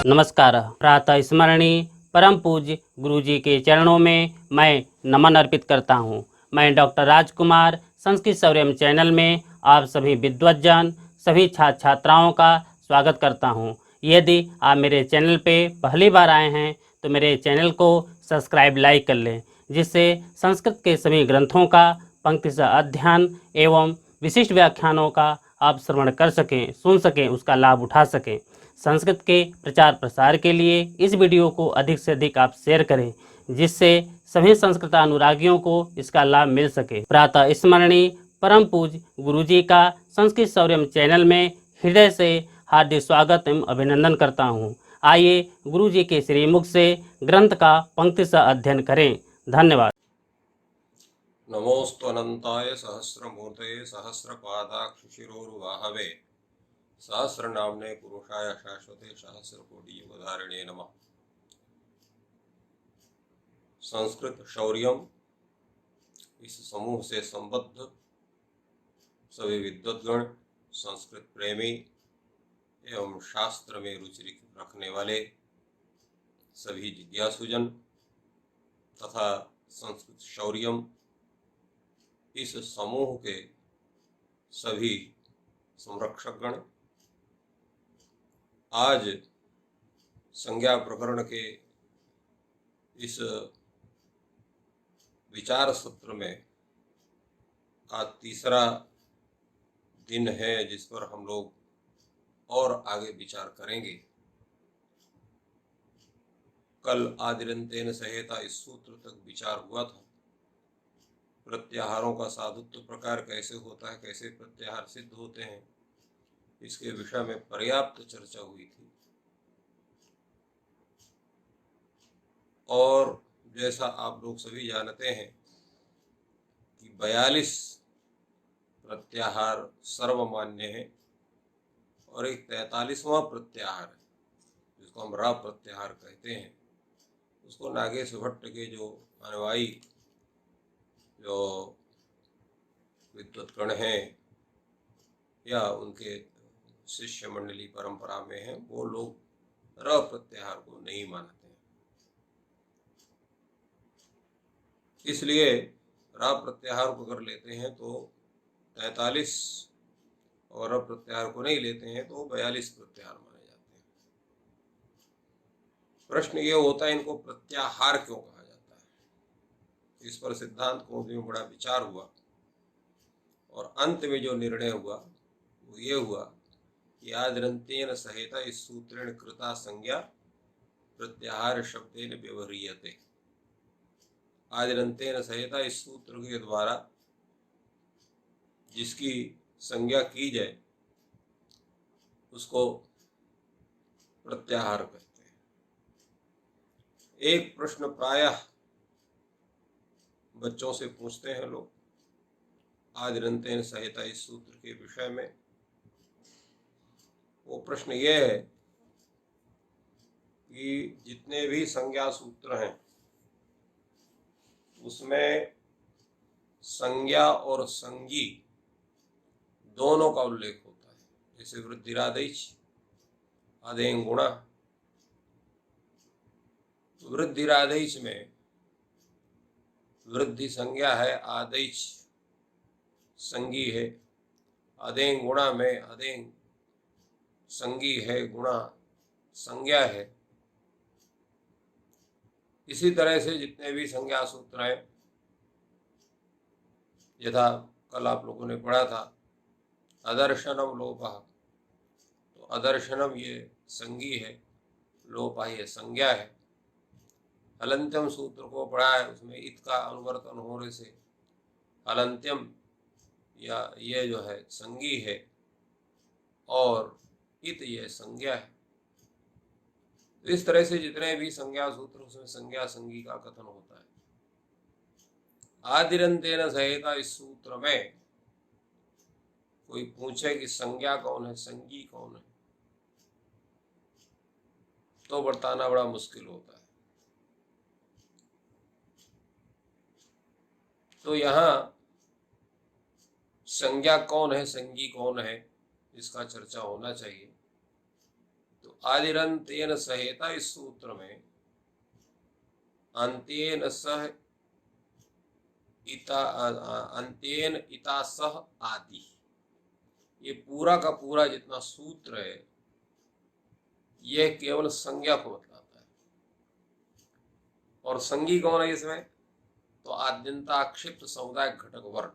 नमस्कार। प्रातः स्मरणीय परम पूज्य गुरु जी के चरणों में मैं नमन अर्पित करता हूँ। मैं डॉक्टर राजकुमार संस्कृत सौर्यम चैनल में आप सभी विद्वज्जन सभी छात्र छात्राओं का स्वागत करता हूँ। यदि आप मेरे चैनल पे पहली बार आए हैं तो मेरे चैनल को सब्सक्राइब लाइक कर लें, जिससे संस्कृत के सभी ग्रंथों का पंक्ति से अध्ययन एवं विशिष्ट व्याख्यानों का आप श्रवण कर सकें, सुन सकें, उसका लाभ उठा सकें। संस्कृत के प्रचार प्रसार के लिए इस वीडियो को अधिक से अधिक आप शेयर करें, जिससे सभी संस्कृत अनुरागियों को इसका लाभ मिल सके। प्रातः स्मरणीय परम पूज्य गुरु जी का संस्कृत सौर्यम चैनल में हृदय से हार्दिक स्वागत एवं अभिनंदन करता हूँ। आइए गुरु जी के श्रीमुख से ग्रंथ का पंक्ति से अध्ययन करें। धन्यवाद। नमोस्तनंताय सहस्रमूर्तये सहस्रपादाक्षिशिरोरुवाहवे सहस्रनाम्ने पुरुषाय शाश्वते सहस्रकोटियुगधारिणे नमः। संस्कृत शौर्यम इस समूह से संबद्ध सभी विद्वद्गण, संस्कृत प्रेमी एवं शास्त्र में रुचि रखने वाले सभी जिज्ञासुजन तथा संस्कृत शौर्यम इस समूह के सभी संरक्षकगण आज संज्ञा प्रकरण के इस विचार सत्र में आज तीसरा दिन है जिस पर हम लोग और आगे विचार करेंगे। कल आदिरंतेन सहेता इस सूत्र तक विचार हुआ था। प्रत्याहारों का साधुत्व प्रकार कैसे होता है, कैसे प्रत्याहार सिद्ध होते हैं, इसके विषय में पर्याप्त चर्चा हुई थी। और जैसा आप लोग सभी जानते हैं कि 42 प्रत्याहार सर्वमान्य है और एक 43वां प्रत्याहार है जिसको हम रा प्रत्याहार कहते हैं। उसको नागेश भट्ट के जो अनुयायी जो विद्वत्गण हैं या उनके शिष्य मंडली परंपरा में हैं, वो लोग र प्रत्याहार को नहीं मानते हैं। इसलिए रा प्रत्याहार को अगर लेते हैं तो 43 और र प्रत्याहार को नहीं लेते हैं तो 42 प्रत्याहार माने जाते हैं। प्रश्न ये होता है इनको प्रत्याहार क्यों कहा जाता है। इस पर सिद्धांत कौमुदी में बड़ा विचार हुआ और अंत में जो निर्णय हुआ वो ये हुआ कि आदिरंतेन सहेता इस सूत्रेण कृता संज्ञा प्रत्याहार शब्देन व्यवह्रियते। आदिरंतेन सहेता इस सूत्र के द्वारा जिसकी संज्ञा की जाए उसको प्रत्याहार कहते हैं। एक प्रश्न प्रायः बच्चों से पूछते हैं लोग आदिरंतेन सहेता इस सूत्र के विषय में। वो प्रश्न ये है कि जितने भी संज्ञा सूत्र हैं उसमें संज्ञा और संज्ञी दोनों का उल्लेख होता है। जैसे वृद्धिरादेश आदें गुणा, वृद्धिरादेश में वृद्धि संज्ञा है, आदेश संज्ञी है। आदें गुणा में आदें संज्ञी है, गुणा संज्ञा है। इसी तरह से जितने भी संज्ञा सूत्र हैं, यथा कल आप लोगों ने पढ़ा था अदर्शनम लोपः, तो अदर्शनम ये संज्ञी है, लोपः ये संज्ञा है। हलंत्यम सूत्र को पढ़ा है, उसमें इत का अनुवर्तन होने से हलंत्यम या ये जो है संज्ञी है और इत ये संज्ञा है। तो इस तरह से जितने भी संज्ञा सूत्र उसमें संज्ञा संज्ञी का कथन होता है। आदिरंतेन सहेता इस सूत्र में कोई पूछे कि संज्ञा कौन है, संज्ञी कौन है, तो बताना बड़ा मुश्किल होता है। तो यहाँ संज्ञा कौन है, संज्ञी कौन है, इसका चर्चा होना चाहिए। तो आदिरंतेन सहेता इस सूत्र में अंत्येन सह इता अंत्येन इता सह आदि, ये पूरा का पूरा जितना सूत्र है यह केवल संज्ञा को बतलाता है। और संगी कौन है इसमें? तो आद्यंता क्षिप्त समुदाय घटक वर्ण,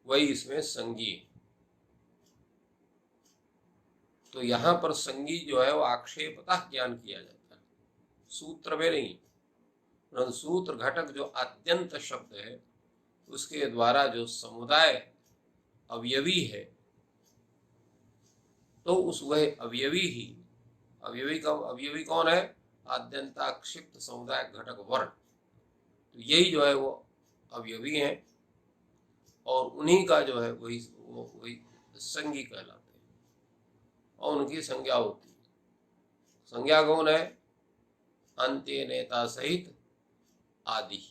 वही इसमें संगी। तो यहां पर संगी जो है वो आक्षेपतः ज्ञान किया जाता है, सूत्र में नहीं। सूत्र घटक जो आद्यंत शब्द है उसके द्वारा जो समुदाय अवयवी है, तो उस वह अवयवी कौन है? आद्यंता क्षिप्त समुदाय घटक वर्ण। तो यही जो है वो अवयवी हैं और उन्हीं का जो है वही संगी कहलाते हैं और उनकी संज्ञा होती है। संज्ञा कौन है? अंत्य नेता सहित आदि,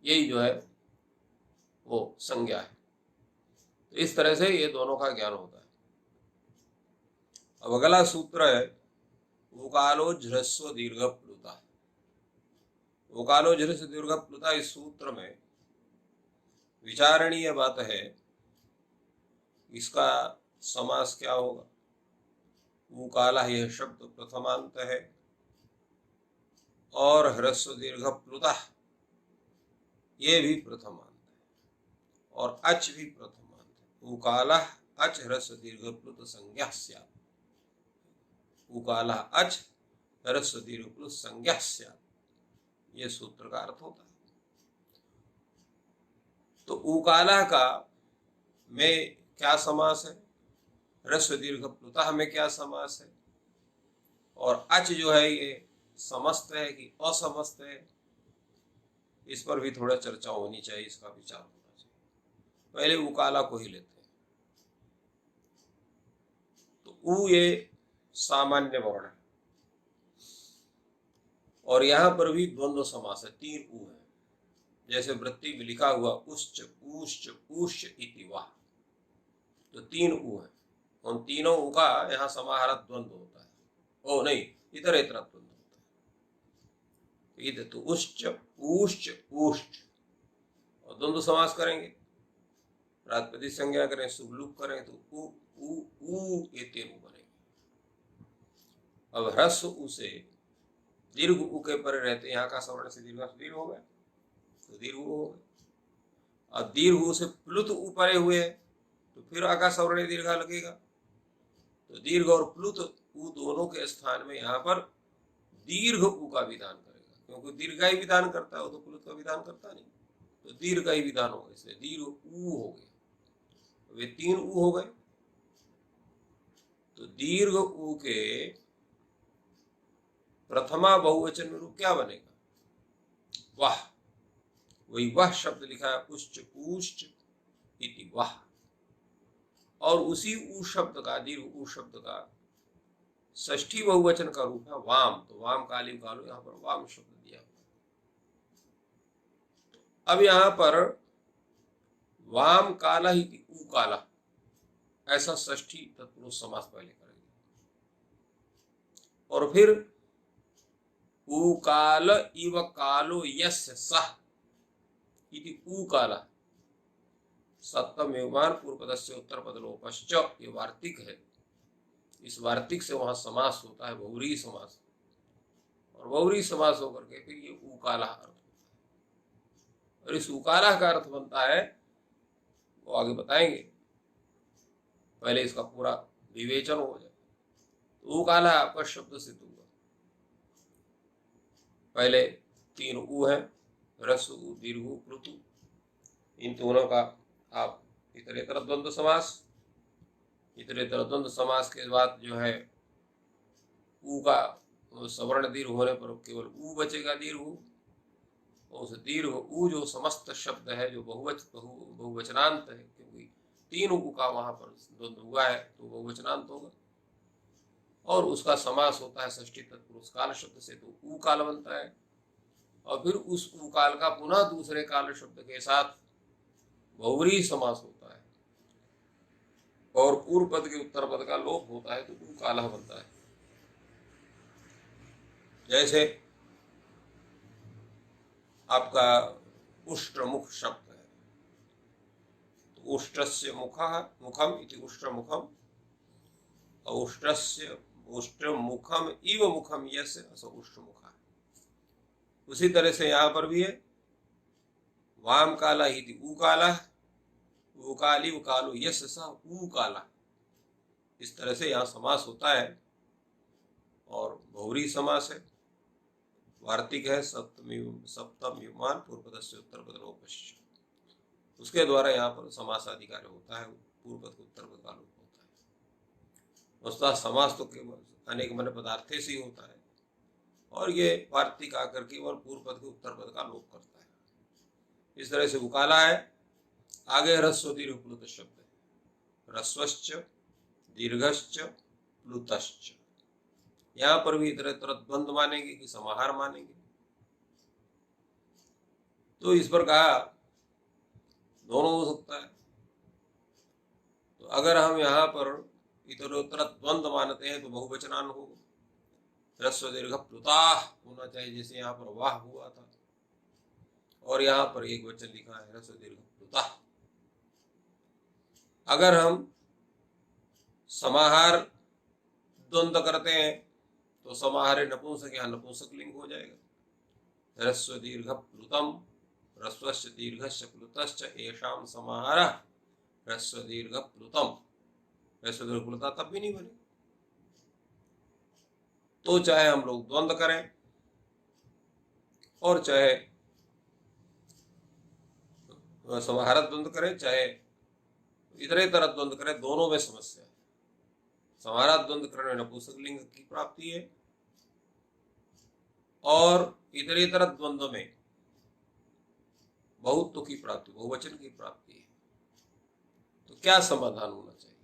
यही जो है वो संज्ञा है। तो इस तरह से ये दोनों का ज्ञान होता है। अब अगला सूत्र है उकालो झ्रस्व दीर्घ प्लुता। उकालो झ्रस्व दीर्घ प्लुता, इस सूत्र में विचारणीय बात है इसका समास क्या होगा। उकाला यह शब्द प्रथमांत है और ह्रस्व दीर्घ प्लुता ये भी प्रथमांत है और अच भी प्रथमांत है। उकाला अच ह्रस्व दीर्घ प्लुत संज्ञा स्यात्। उकाला अच ह्रस्व दीर्घ प्लुत संज्ञा स्यात्, ये सूत्र का अर्थ होता है। तो उकाला का में क्या समास है, ह्रस्व दीर्घ प्लुतः में क्या समास है, और अच जो है ये समस्त है कि असमस्त है, इस पर भी थोड़ा चर्चा होनी चाहिए, इसका विचार होना चाहिए। पहले उकाला को ही लेते हैं। तो उ ये सामान्य वर्ण है और यहां पर भी द्वंद्व समास है, 3 उ है। जैसे वृत्ति में लिखा हुआ उश्च ऊश्च ऊश्च इति वाह, तो 3 उ है। उन तीनों उ का यहाँ समाहारक द्वंद्व होता है। ओ नहीं, इतर इतर द्वंद्व होता है। इधर तो उश्च ऊश्च ऊश्च, और द्वंद्व समास करेंगे, प्रातिपदिक संज्ञा करें, शुभलुक करें तो उ उ उ ये 3 उ बनेंगे। अब ह्रस्व उ से दीर्घ उ के परे रहते, यहाँ का सवर्ण से दीर्घ हो गया तो दीर्घ उ हो गया। अब दीर्घ उ से प्लुत उ परे हुए है तो फिर आका सवर्ण दीर्घा लगेगा। तो दीर्घ और प्लुत उ दोनों के स्थान में यहाँ पर दीर्घ उ का विधान करेगा, क्योंकि दीर्घ ही विधान करता है, वो तो प्लुत का विधान करता नहीं। तो दीर्घ ही विधान होगा, इसलिए दीर्घ उ हो गया। वे 3 उ हो गए। तो दीर्घ उ के प्रथमा बहुवचन में रूप क्या बनेगा? वाह। वही वह शब्द लिखा है उश्च ऊश्च इति वाह, और उसी उ शब्द का, दीर्घ उ शब्द का षष्ठी बहुवचन का रूप है वाम। तो वाम काली कालो, यहाँ पर वाम शब्द दिया हुआ। अब यहाँ पर वाम काला ही उ काला, ऐसा षष्ठी तत्पुरुष समास पहले करेंगे। और फिर उ काल इव कालो यस्य सह इति उ काला, सप्तम युगमान पूर्व पदस्य उत्तर पद लोपश्च, ये वार्तिक है। इस वार्तिक से वहां समास होता है बहुव्रीहि समास, और बहुव्रीहि समास होकर के फिर ये उकाला अर्थ होता है। और इस उकाला का अर्थ बनता है, वो आगे बताएंगे, पहले इसका पूरा विवेचन हो जाए। तो उकाला आपका शब्द सिद्ध हुआ। पहले 3 उ है, ह्रस्व उ दीर्घ उ प्लुत उ, इन दोनों का आप इतरेतर द्वंद्व समास, इतरेतर द्वंद्व समास के बाद जो है उ का सवर्ण दीर्घ होने पर केवल उ बचेगा दीर्घ उ, और उस दीर्घ उ जो समस्त शब्द है जो बहुवचनांत है, क्योंकि 3 उ का वहां पर द्वंद्व हुआ है तो बहुवचनांत होगा, और उसका समास होता है षष्ठी तत्पुरुष काल शब्द से, तो उ काल बनता है। और फिर उस उ काल का पुनः दूसरे काल शब्द के साथ बहुव्रीहि समास होता है। और पूर्व पद के उत्तर पद का लोप होता है तो उकालह बनता है। जैसे आपका उष्ट्रमुख शब्द है, तो उष्ट्रस्य मुखः मुखम इति उष्ट्रमुखम, उष्ट्रस्य उष्ट्रमुखम इव मुखम यस्य अस उष्ट्रमुखः। उसी तरह से यहाँ पर भी है वाम काला इति उकालः, उकाली उकालो यस्य सः उकालः। इस तरह से यहाँ समास होता है और बहुरी समास है। वार्तिक है सप्तम युग्मान पूर्व पदस्य उत्तर पद लोपश्च, उसके द्वारा यहाँ पर समासाधिकार होता है, पूर्व पद को उत्तर पद का लोप होता है। वस्तुतः समास तो केवल अनेक मन पदार्थे से ही होता है और ये वार्तिक आकर केवल पूर्व पद के उत्तर पद का लोप करता है। इस तरह से उकाला है। आगे ह्रस्व दीर्घ प्लुत शब्द है, ह्रस्वश्च दीर्घश्च प्लुतश्च। यहाँ पर भी इतर द्वंद्व मानेंगे कि समाहार मानेंगे, तो इस पर कहा दोनों हो सकता है। तो अगर हम यहाँ पर इतरोत्तर द्वंद्व मानते हैं तो बहुवचनान होगा, ह्रस्व दीर्घ प्लुताः होना चाहिए, जैसे यहाँ पर वाह हुआ था और यहाँ पर एक वचन लिखा है ह्रस्व दीर्घ प्लुताः। अगर हम समाहार द्वंद्व करते हैं तो समाहारे नपुंसक यहाँ नपुंसक लिंग हो जाएगा। ह्रस्व दीर्घ प्लुतम ह्रस्वस्य दीर्घस्य प्लुतश्च एषाम समाहारः ह्रस्व दीर्घ प्लुतम। ह्रस्व दीर्घ प्लुता तब भी नहीं बने। तो चाहे हम लोग द्वंद्व करें और चाहे समाहार द्वंद्व करें, चाहे इतरेतर द्वंद्व करें, दोनों में समस्या है। समाहार द्वंद्व करने में नपुंसक लिंग की प्राप्ति है और इतरेतर द्वंद्व में बहुत्व की प्राप्ति, बहुवचन की प्राप्ति है। तो क्या समाधान होना चाहिए?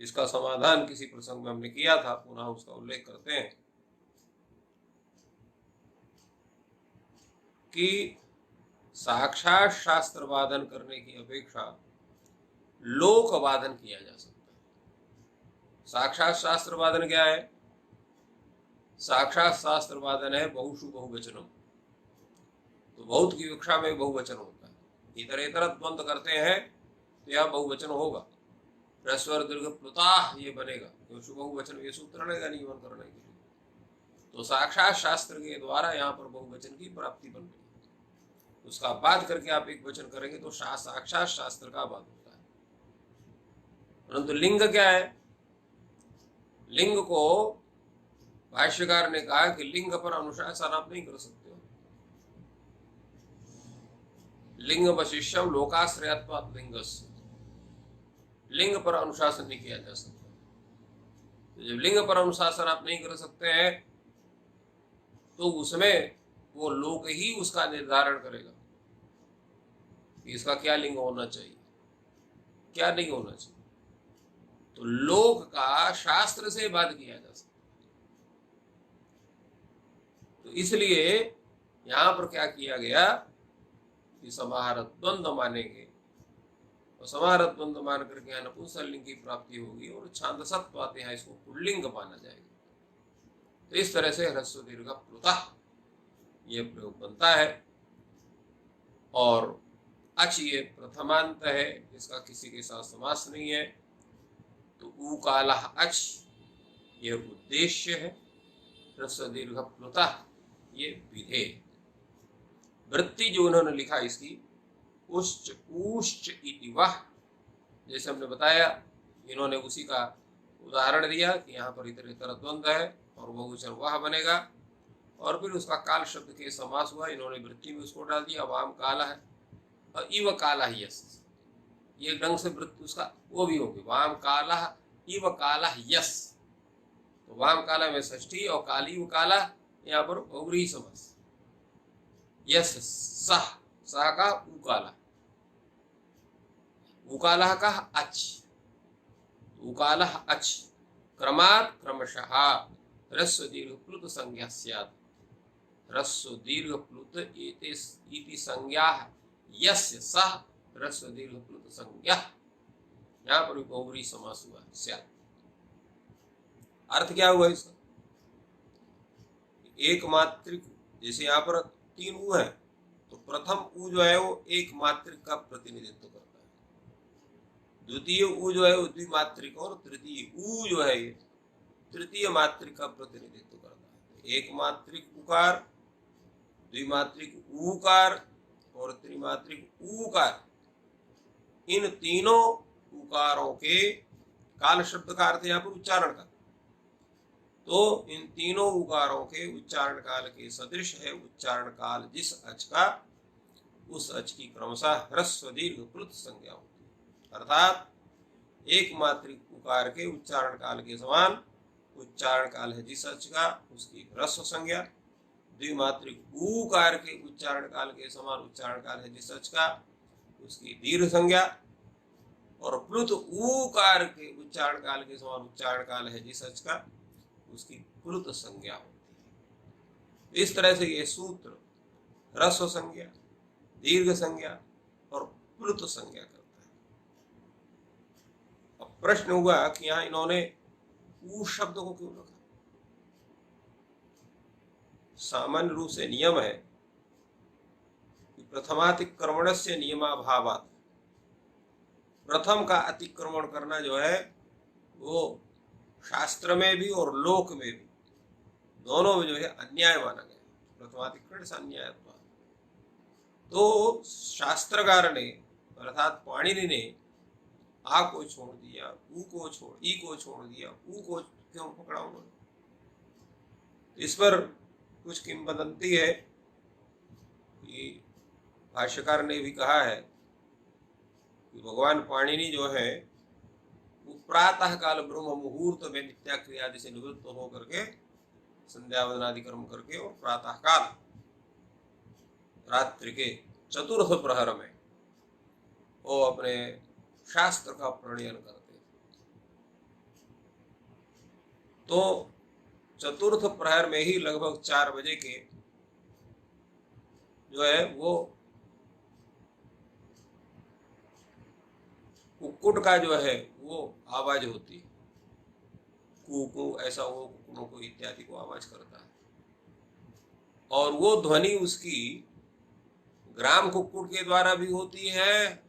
इसका समाधान किसी प्रसंग में हमने किया था, पुनः उसका उल्लेख करते हैं कि साक्षात शास्त्र वादन करने की अपेक्षा लोक वादन किया जा सकता है। साक्षात शास्त्र वादन क्या है? साक्षात शास्त्र वादन है बहुषु बहुवचनम, तो बहुत की विवक्षा में बहुवचन होता है। इतरेतर द्वंद्व करते हैं तो यह बहुवचन होगा। ह्रस्व दीर्घ प्लुताः ये बनेगा क्योंकि बहुवचन ये सूत्र रहेगा नियमन करने के लिए। तो साक्षात शास्त्र के द्वारा यहाँ पर बहुवचन की प्राप्ति बन रही है। उसका बात करके आप एक वचन करेंगे तो साक्षात शास्त्र का बात होता है। परंतु लिंग क्या है? लिंग को भाष्यकार ने कहा कि लिंग पर अनुशासन आप नहीं कर सकते हो। लिंग वशिष्यम लोकाश्रयत्वात् लिंगस्य, लिंग पर अनुशासन नहीं किया जा सकता। तो जब लिंग पर अनुशासन आप नहीं कर सकते हैं तो उसमें वो लोक ही उसका निर्धारण करेगा कि इसका क्या लिंग होना चाहिए, क्या नहीं होना चाहिए। तो लोक का शास्त्र से बात किया जा सकता। तो इसलिए यहां पर क्या किया गया कि समाहार द्वंद्व मानेंगे और समाहार द्वंद्व मान करके यहाँ नपुंसक लिंग की प्राप्ति होगी और छांदसत्व आते हैं इसको पुल्लिंग माना जाएगा। तो इस तरह से ह्रस्व दीर्घ प्लुतः ये प्रयोग बनता है। और अच ये प्रथमांत है, इसका किसी के साथ समास नहीं है, तो उकालः अच ये उद्देश्य है। ह्रस्व दीर्घ प्लुतः ये विधेय। वृत्ति जो उन्होंने लिखा इसकी उश्च ऊश्च इति वह, जैसे हमने बताया इन्होंने उसी का उदाहरण दिया कि यहाँ पर इतरेतर द्वंद्व है और बहुवचन वह बनेगा और फिर उसका काल शब्द के समास हुआ, इन्होंने वृत्ति में उसको डाल दिया। वाम काला है और इव काला यस, ये ढंग से वृत्ति उसका वो भी होगी। वाम काला इव काला यस, तो वाम काला में षष्ठी और काली व काला यहाँ पर बहुव्रीहि समास। यस सह, सह का उकाला, उकाला का अच, उकाला अच क्रमात् क्रमशः ह्रस्व दीर्घ प्लुत संज्ञा स्यात्। ह्रस्व दीर्घ प्लुत इति संज्ञा यस्य सः ह्रस्व दीर्घ प्लुत संज्ञा। यहाँ पर भी बहुब्रीहि समास हुआ स्यात्। अर्थ क्या हुआ इसका? एक मात्रिक, जैसे यहाँ पर 3 ऊ है तो प्रथम ऊ जो है वो एक मात्रिक का प्रतिनिधित्व करता है, द्वितीय ऊ जो है वो द्विमात्रिक, और तृतीय ऊ जो है ये तृतीय मात्रिक का प्रतिनिधित्व करता है। एक मात्रिक उकार, द्विमात्रिक ऊकार और त्रिमात्रिक ऊकार, इन तीनों उकारों के, काल शब्द का अर्थ यहाँ पर उच्चारण का, तो इन तीनों उकारों के उच्चारण काल के सदृश है उच्चारण काल जिस अच का, उस अच की क्रमशः ह्रस्व दीर्घ प्लुत संज्ञा होती है। अर्थात एक मात्रिक उकार के उच्चारण काल के समान उच्चारण काल है जिस अच का, उसकी ह्रस्व संज्ञा। द्विमात्रिक ऊकार के उच्चारण काल के समान उच्चारण काल है जिस अच का, उसकी दीर्घ संज्ञा। और प्लुत ऊकार के उच्चारण काल के समान उच्चारण काल है जिस अच का, उसकी प्लुत संज्ञा होती है। इस तरह से ये सूत्र ह्रस्व संज्ञा, दीर्घ संज्ञा और प्लुत संज्ञा करता है। अब प्रश्न हुआ कि यहाँ इन्होंने ऊ शब्द को क्यों रखा? सामान्य रूप से नियम है कि प्रथमातिक्रमणस्य नियमाभावात्, प्रथम का अतिक्रमण करना जो है वो शास्त्र में भी और लोक में भी, दोनों में जो है अन्याय माना गया। प्रथमातिक्रमण से अन्याय। तो शास्त्रकार ने अर्थात पाणिनि ने आ को छोड़ दिया, ऊ को छोड़, ई को छोड़ दिया, ऊ को क्यों पकड़ा उन्होंने? इस पर कुछ किंवदंती है कि भाष्यकार ने भी कहा है कि भगवान पाणिनि जो है वो प्रातः काल ब्रह्म मुहूर्त में नित्याक्रिया आदि से निवृत्त होकर के संध्या वंदनादि कर्म करके और प्रातः काल रात्रि के चतुर्थ प्रहर में वो अपने शास्त्र का प्रणयन करते। तो चतुर्थ प्रहर में ही लगभग 4 बजे के जो है वो कुक्कुट का जो है वो आवाज होती है, कू कू ऐसा वो कुक्कुटों को इत्यादि को आवाज करता है। और वो ध्वनि उसकी ग्राम कुक्कुट के द्वारा भी होती है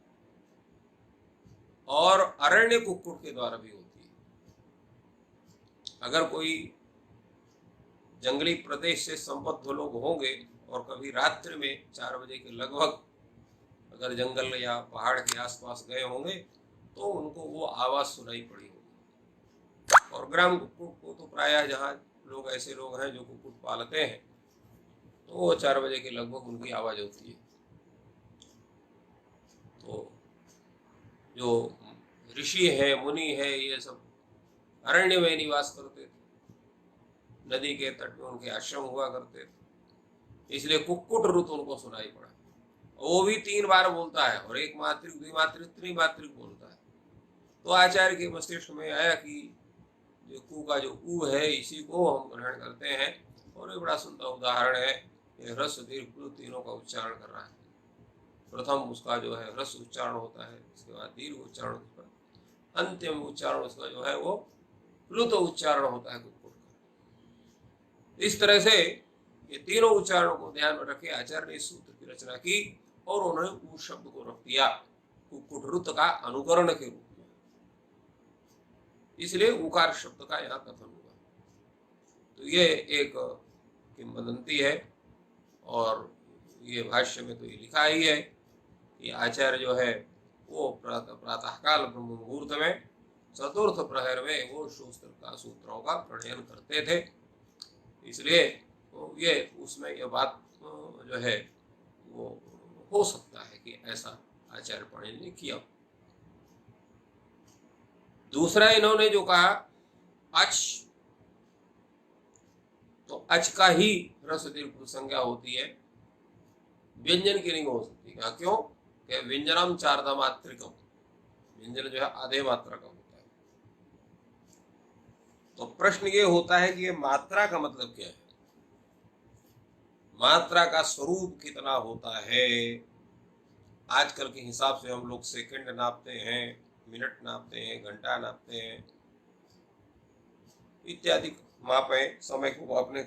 और अरण्य कुक्कुट के द्वारा भी होती है। अगर कोई जंगली प्रदेश से संबद्ध लोग होंगे और कभी रात्रि में 4 बजे के लगभग अगर जंगल या पहाड़ के आसपास गए होंगे तो उनको वो आवाज सुनाई पड़ी होगी। और ग्राम कुक्कुट को तो प्रायः जहाँ लोग ऐसे लोग हैं जो कुक्कुट पालते हैं तो वो 4 बजे के लगभग उनकी आवाज होती है। तो जो ऋषि है, मुनि है, ये सब अरण्य में निवास करते थे, नदी के तट में उनके आश्रम हुआ करते थे, इसलिए कुक्कुट रुत उनको सुनाई पड़ा। वो भी 3 बार बोलता है और एक मात्रिक, द्विमात्रिक, त्रिमात्रिक बोलता है। तो आचार्य के मस्तिष्क में आया कि जो कू का जो ऊ है इसी को हम ग्रहण करते हैं और ये बड़ा सुंदर उदाहरण है। ये ह्रस्व दीर्घ प्लुत तीनों का उच्चारण कर रहा है। प्रथम उसका जो है ह्रस्व उच्चारण होता है, इसके बाद दीर्घ उच्चारण, अंतिम उच्चारण उसका जो है वो प्लुत उच्चारण होता है कुक्कुट का। इस तरह से ये तीनों उच्चारणों को ध्यान में रखे आचार्य ने इस सूत्र की रचना की और उन्होंने ऊ शब्द को रख दिया कुक्कुट रुत का अनुकरण के रूप में, इसलिए उकार शब्द का यहाँ कथन हुआ। तो ये एक किंवदंती है और ये भाष्य में तो ये लिखा ही है कि आचार्य जो है वो प्रातःकाल ब्रह्म मुहूर्त में चतुर्थ प्रहर में वो सूत्रों का प्रणयन करते थे। इसलिए तो ये उसमें ये बात जो है वो हो सकता है कि ऐसा आचार्य पाणिनि ने किया। दूसरा इन्होंने जो कहा अच, तो अच का ही ह्रस्व दीर्घ संज्ञा होती है, व्यंजन की नहीं हो सकती। क्यों? कि व्यंजनम चार्धा मात्रिकम, व्यंजन जो है आधे मात्रा का होता है। तो प्रश्न ये होता है कि ये मात्रा का मतलब क्या है, मात्रा का स्वरूप कितना होता है। आजकल के हिसाब से हम लोग सेकंड नापते हैं, मिनट नापते हैं, घंटा नापते हैं, इत्यादि मापें, समय को मापने।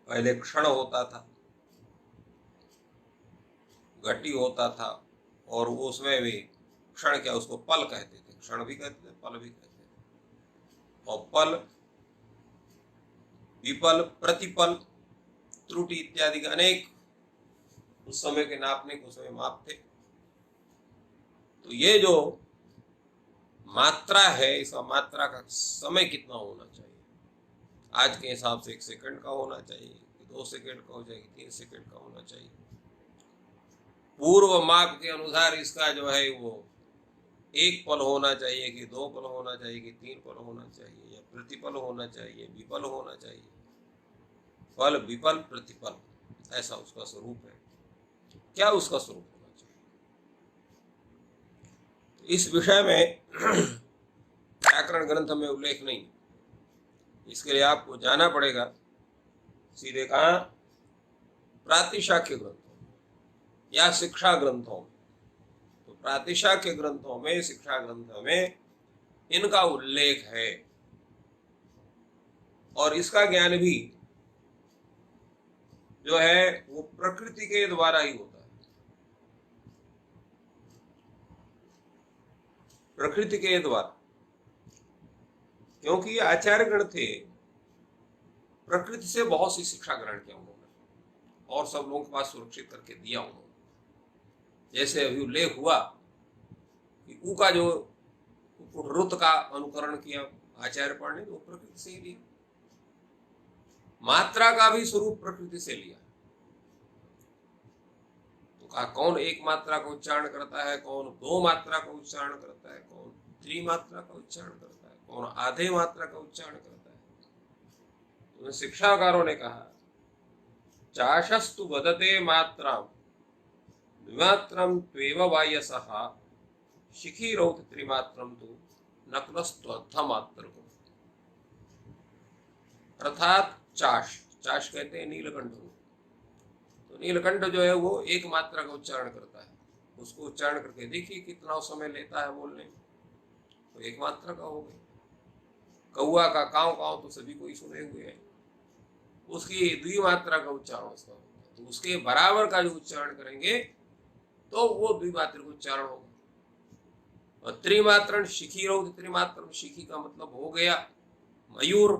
पहले क्षण होता था, घटी होता था, और वो उसमें भी क्षण क्या, उसको पल कहते थे, क्षण भी कहते थे, पल भी कहते थे। और पल, विपल, प्रतिपल, त्रुटि इत्यादि के अनेक उस समय के नापने को समय माप थे। तो ये जो मात्रा है, इसका मात्रा का समय कितना होना चाहिए, आज के हिसाब से 1 सेकंड का होना चाहिए, 2 सेकंड का हो जाएगी, 3 सेकंड का होना चाहिए। पूर्व माप के अनुसार इसका जो है वो 1 पल होना चाहिए कि 2 पल होना चाहिए कि 3 पल होना चाहिए, या प्रतिपल होना चाहिए, विपल होना चाहिए, पल विपल प्रतिपल, ऐसा उसका स्वरूप है। क्या उसका स्वरूप होना चाहिए, इस विषय में व्याकरण ग्रंथ में उल्लेख नहीं। इसके लिए आपको जाना पड़ेगा सीधे कहाँ, प्रातिशाख्य ग्रंथों या शिक्षा ग्रंथों में। तो प्रातिशाख्य ग्रंथों में, शिक्षा ग्रंथों में इनका उल्लेख है, और इसका ज्ञान भी जो है वो प्रकृति के द्वारा ही होता है, प्रकृति के द्वारा। क्योंकि आचार्य गण थे, प्रकृति से बहुत सी शिक्षा ग्रहण किया उन्होंने, और सब लोगों के पास सुरक्षित करके दिया उन्होंने। जैसे अभी उल्लेख हुआ कि ऊ का जो रुत का अनुकरण किया आचार्य पण ने, वो प्रकृति से ही लिया। मात्रा का भी स्वरूप प्रकृति से लिया। तो कहा कौन 1 मात्रा का उच्चारण करता है, कौन 2 मात्रा का उच्चारण करता है, कौन त्रिमात्रा का उच्चारण करता है, कौन आधे मात्रा का उच्चारण करता है। तो शिक्षाकारों ने कहा चाशस्तु वदते मात्राम द्विमात्रम त्वेव वायसः शिखिरौत त्रिमात्रम तु नक्लस्तु अर्थमात्रको। अर्थात चाश, चाश कहते हैं नीलकंठ को। तो नीलकंठ जो है वो 1 मात्रा का उच्चारण करता है, उसको उच्चारण करके देखिए कितना समय लेता है बोलने में, तो 1 मात्रा का हो गया। कौआ का काव काव तो सभी को ही सुने हुए हैं, उसकी 2 मात्रा का उच्चारण उसका होगा, तो उसके बराबर का जो उच्चारण करेंगे तो वो 2 मात्रा का उच्चारण होगा। और त्रिमात्रण शिखिरौत, त्रिमात्रम, शिखी का मतलब हो गया मयूर,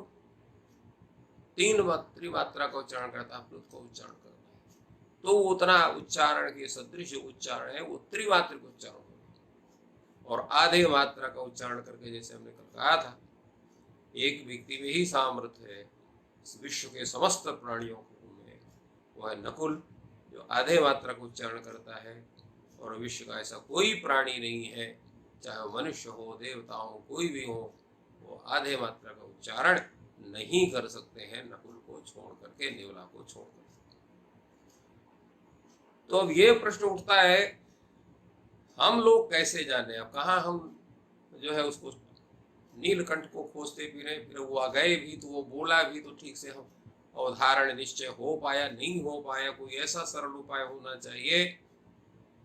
3 त्रिमात्रा का उच्चारण करता है, प्लुत का उच्चारण करता है, तो उतना उच्चारण के सदृश उच्चारण है वो त्रिमात्रिक उच्चारण होगा। और आधे मात्रा का उच्चारण करके, जैसे हमने कल कहा था, एक व्यक्ति में ही सामर्थ्य है इस विश्व के समस्त प्राणियों में, वह है नकुल, जो आधे मात्रा का उच्चारण करता है। और विश्व का ऐसा कोई प्राणी नहीं है, चाहे वो मनुष्य हो, देवता हो, कोई भी हो, वो आधे मात्रा का उच्चारण नहीं कर सकते हैं, नकुल को छोड़ करके, नेवला को छोड़ करके। तो अब ये प्रश्न उठता है, हम लोग कैसे जाने, अब कहाँ हम जो है उसको नीलकंठ को खोजते फिरे, फिर वो गए भी तो वो बोला भी तो ठीक से हम अवधारण निश्चय हो पाया, नहीं हो पाया। कोई ऐसा सरल उपाय होना चाहिए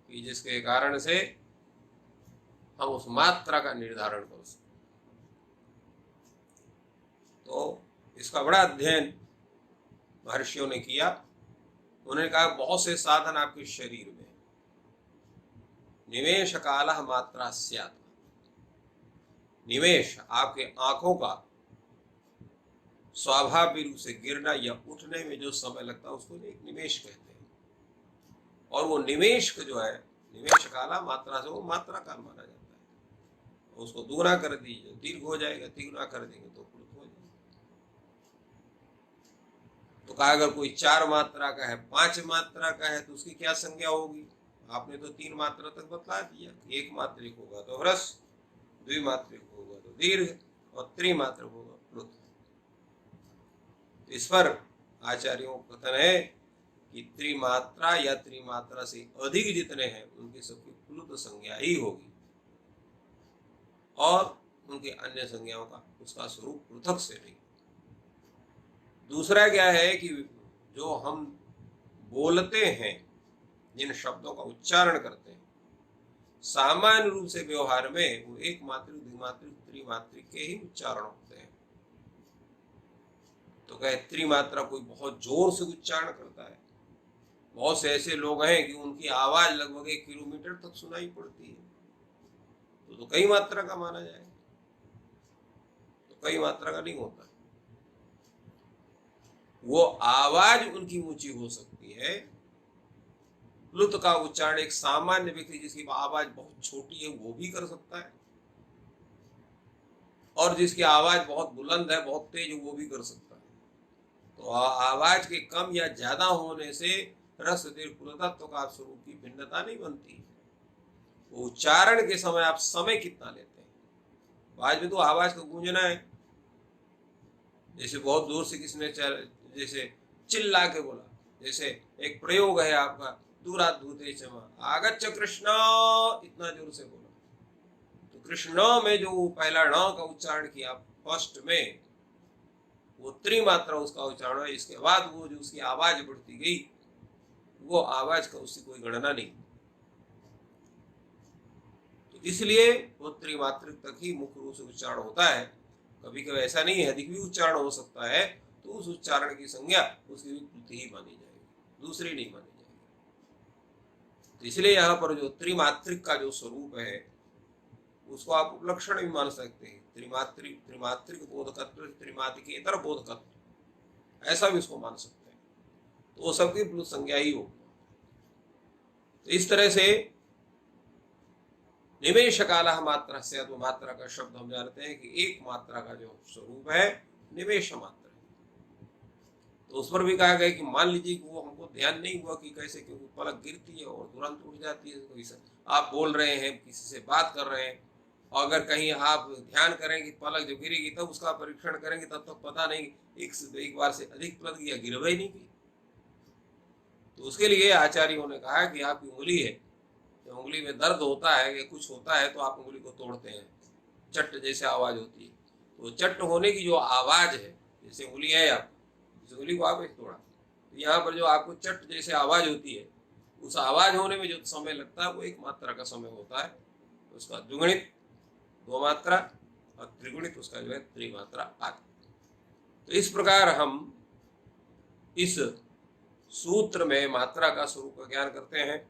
कि जिसके कारण से हम उस मात्रा का निर्धारण कर सकें। तो इसका बड़ा अध्ययन महर्षियों ने किया। उन्होंने कहा बहुत से साधन आपके शरीर में, निवेश कालः मात्रा स्यात्, निवेश आपके आंखों का स्वाभाविक रूप से गिरना या उठने में जो समय लगता है उसको एक निवेश कहते हैं। और वो निवेश जो है, निवेश काला मात्रा से वो मात्रा काल माना जाता है। उसको दूना कर दीजिए दीर्घ हो जाएगा, तिगुना कर देंगे तो प्लुत हो जाएगा। तो कहा अगर कोई 4 मात्रा का है, 5 मात्रा का है, तो उसकी क्या संज्ञा होगी? आपने तो 3 मात्रा तक बतला दिया। 1 मात्रिक होगा तो ह्रस्व, 2 मात्रिक होगा तो दीर्घ, और त्रिमात्रक होगा प्लुत। इस पर आचार्यों का कथन है कि त्रिमात्रा या त्रिमात्रा से अधिक जितने हैं उनकी सबकी प्लुत संज्ञा ही होगी, और उनके अन्य संज्ञाओं का उसका स्वरूप पृथक से नहीं। दूसरा क्या है कि जो हम बोलते हैं, जिन शब्दों का उच्चारण करते हैं, सामान्य रूप से व्यवहार में वो एक मात्रिक, द्विमात्रिक, त्रिमात्रिक के ही उच्चारण होते हैं। तो कहे त्रिमात्रा कोई बहुत जोर से उच्चारण करता है, बहुत से ऐसे लोग हैं कि उनकी आवाज लगभग 1 किलोमीटर तक सुनाई पड़ती है, तो कई मात्रा का माना जाएगा, तो कई मात्रा का नहीं होता। वो आवाज उनकी ऊंची हो सकती है, प्लुत का उच्चारण एक सामान्य व्यक्ति जिसकी आवाज बहुत छोटी है वो भी कर सकता है, और जिसकी आवाज बहुत बुलंद है, बहुत तेज है, वो भी कर सकता है। तो आवाज के कम या ज्यादा होने से रस दीर्घ प्लुतत्व का स्वरूप की भिन्नता नहीं बनती। वो उच्चारण के समय आप समय कितना लेते हैं। आवाज में तो आवाज का गूंजना है, जैसे बहुत दूर से किसने जैसे चिल्ला के बोला, जैसे एक प्रयोग है आपका दूरात भूते क्षमा आगच्छ कृष्ण, इतना जोर से बोला, तो कृष्ण में जो पहला ण का उच्चारण किया फर्स्ट में, वो त्रिमात्रा उसका उच्चारण है। इसके बाद वो जो उसकी आवाज बढ़ती गई, वो आवाज का उससे कोई गणना नहीं। तो इसलिए वो त्रिमात्रिक तक ही मुख्य रूप से उच्चारण होता है। कभी कभी ऐसा नहीं है, अधिक भी उच्चारण हो सकता है, तो उस उच्चारण की संज्ञा उसकी विकृति ही मानी जाएगी, दूसरी नहीं मानी जाएगी। तो इसलिए यहाँ पर जो त्रिमात्रिक का जो स्वरूप है उसको आप उपलक्षण भी मान सकते हैं। त्रिमात्रिक बोधकत्व, त्रिमात्रिकेतर बोधकत्व, ऐसा भी उसको मान सकते हैं। तो वो सबकी प्लुत संज्ञा ही होगी। तो इस तरह से निमेश काल मात्रा से, तो मात्रा का शब्द हम जानते हैं कि एक मात्रा का जो स्वरूप है निमेश मात्रा है। तो उस पर भी कहा गया कि मान लीजिए कि वो हमको ध्यान नहीं हुआ कि कैसे, क्योंकि पलक गिरती है और तुरंत उठ जाती है। कोई आप बोल रहे हैं, किसी से बात कर रहे हैं, और अगर कहीं आप ध्यान करें कि पलक जब गिरेगी तब उसका परीक्षण करेंगे, तब तक पता नहीं एक बार से अधिक पलक या गिर ही नहीं की। तो उसके लिए आचार्यों ने कहा कि आपकी उंगली है, जब उंगली में दर्द होता है या कुछ होता है तो आप उंगली को तोड़ते हैं, चट जैसे आवाज होती है। तो चट होने की जो आवाज है, जैसे उंगली है आप, इस उंगली को आप तोड़ा, तो यहाँ पर जो आपको चट जैसे आवाज होती है, उस आवाज होने में जो समय लगता है वो एक मात्रा का समय होता है। उसका द्विगुणित 2 मात्रा और त्रिगुणित उसका जो है त्रिमात्रा आदि। तो इस प्रकार हम इस सूत्र में मात्रा का स्वरूप का ज्ञान करते हैं,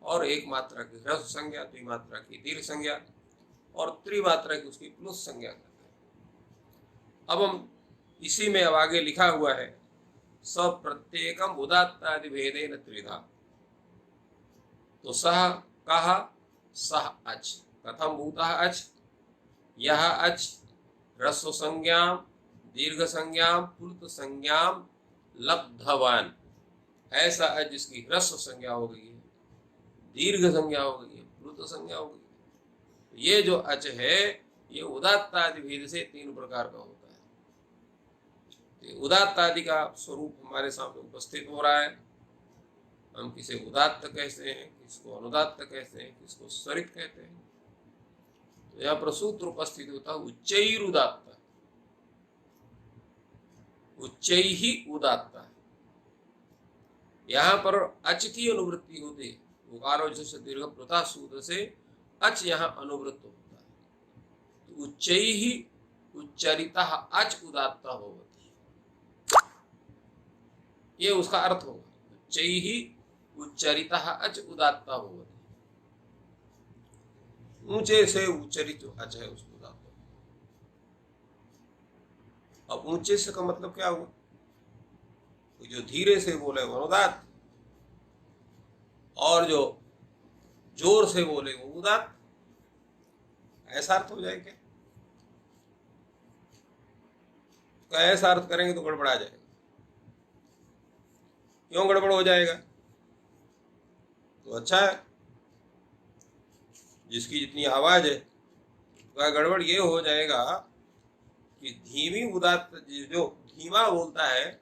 और एक मात्रा की ह्रस्व संज्ञा, द्विमात्रा की दीर्घ संज्ञा और त्रिमात्रा की उसकी प्लुत संज्ञा करते हैं। अब हम इसी में अब आगे लिखा हुआ है सब प्रत्येकम उदात्तादि भेदेन त्रिधा। तो सह कहा, सह अच, कथम भूतः अच, यह अच ह्रस्व संज्ञाम दीर्घ संज्ञाम प्लुत संज्ञाम लब्धवान। ऐसा अच जिसकी ह्रस्व संज्ञा हो गई है, दीर्घ संज्ञा हो गई है, प्लुत संज्ञा हो गई है। ये जो अच है ये उदात्तादि भेद से 3 प्रकार का होता है। उदात्तादि का स्वरूप हमारे सामने उपस्थित हो रहा है। हम किसे उदात्त कहते हैं, किसको अनुदात्त कहते हैं, किसको सरित कहते हैं। तो यहाँ पर सूत्र उपस्थित होता है उच्चैर उदात्त, उच्चैहि उदात्त। यहाँ पर अच की अनुवृत्ति होती है, उकारो से दीर्घ प्लुता सूत्र से अच यहाँ अनुवृत्त होता है। तो उच्चैहि उच्चरितः अच उदात्त होती, ये उसका अर्थ होगा। उच्चैहि उच्चरितः अच उदात्त होती, ऊंचे से उच्चरित अच है उसको उदात्त। अब ऊंचे से का मतलब क्या हुआ, जो धीरे से बोले वो अनुदात्त, और जो जोर से बोले वो उदात्त। ऐसा अर्थ हो जाएगा क्या? ऐसा अर्थ करेंगे तो गड़बड़ा जाएगा। क्यों गड़बड़ हो जाएगा? तो अच्छा है, जिसकी जितनी आवाज है वह गड़बड़ ये हो जाएगा कि धीमी उदात्त, जो धीमा बोलता है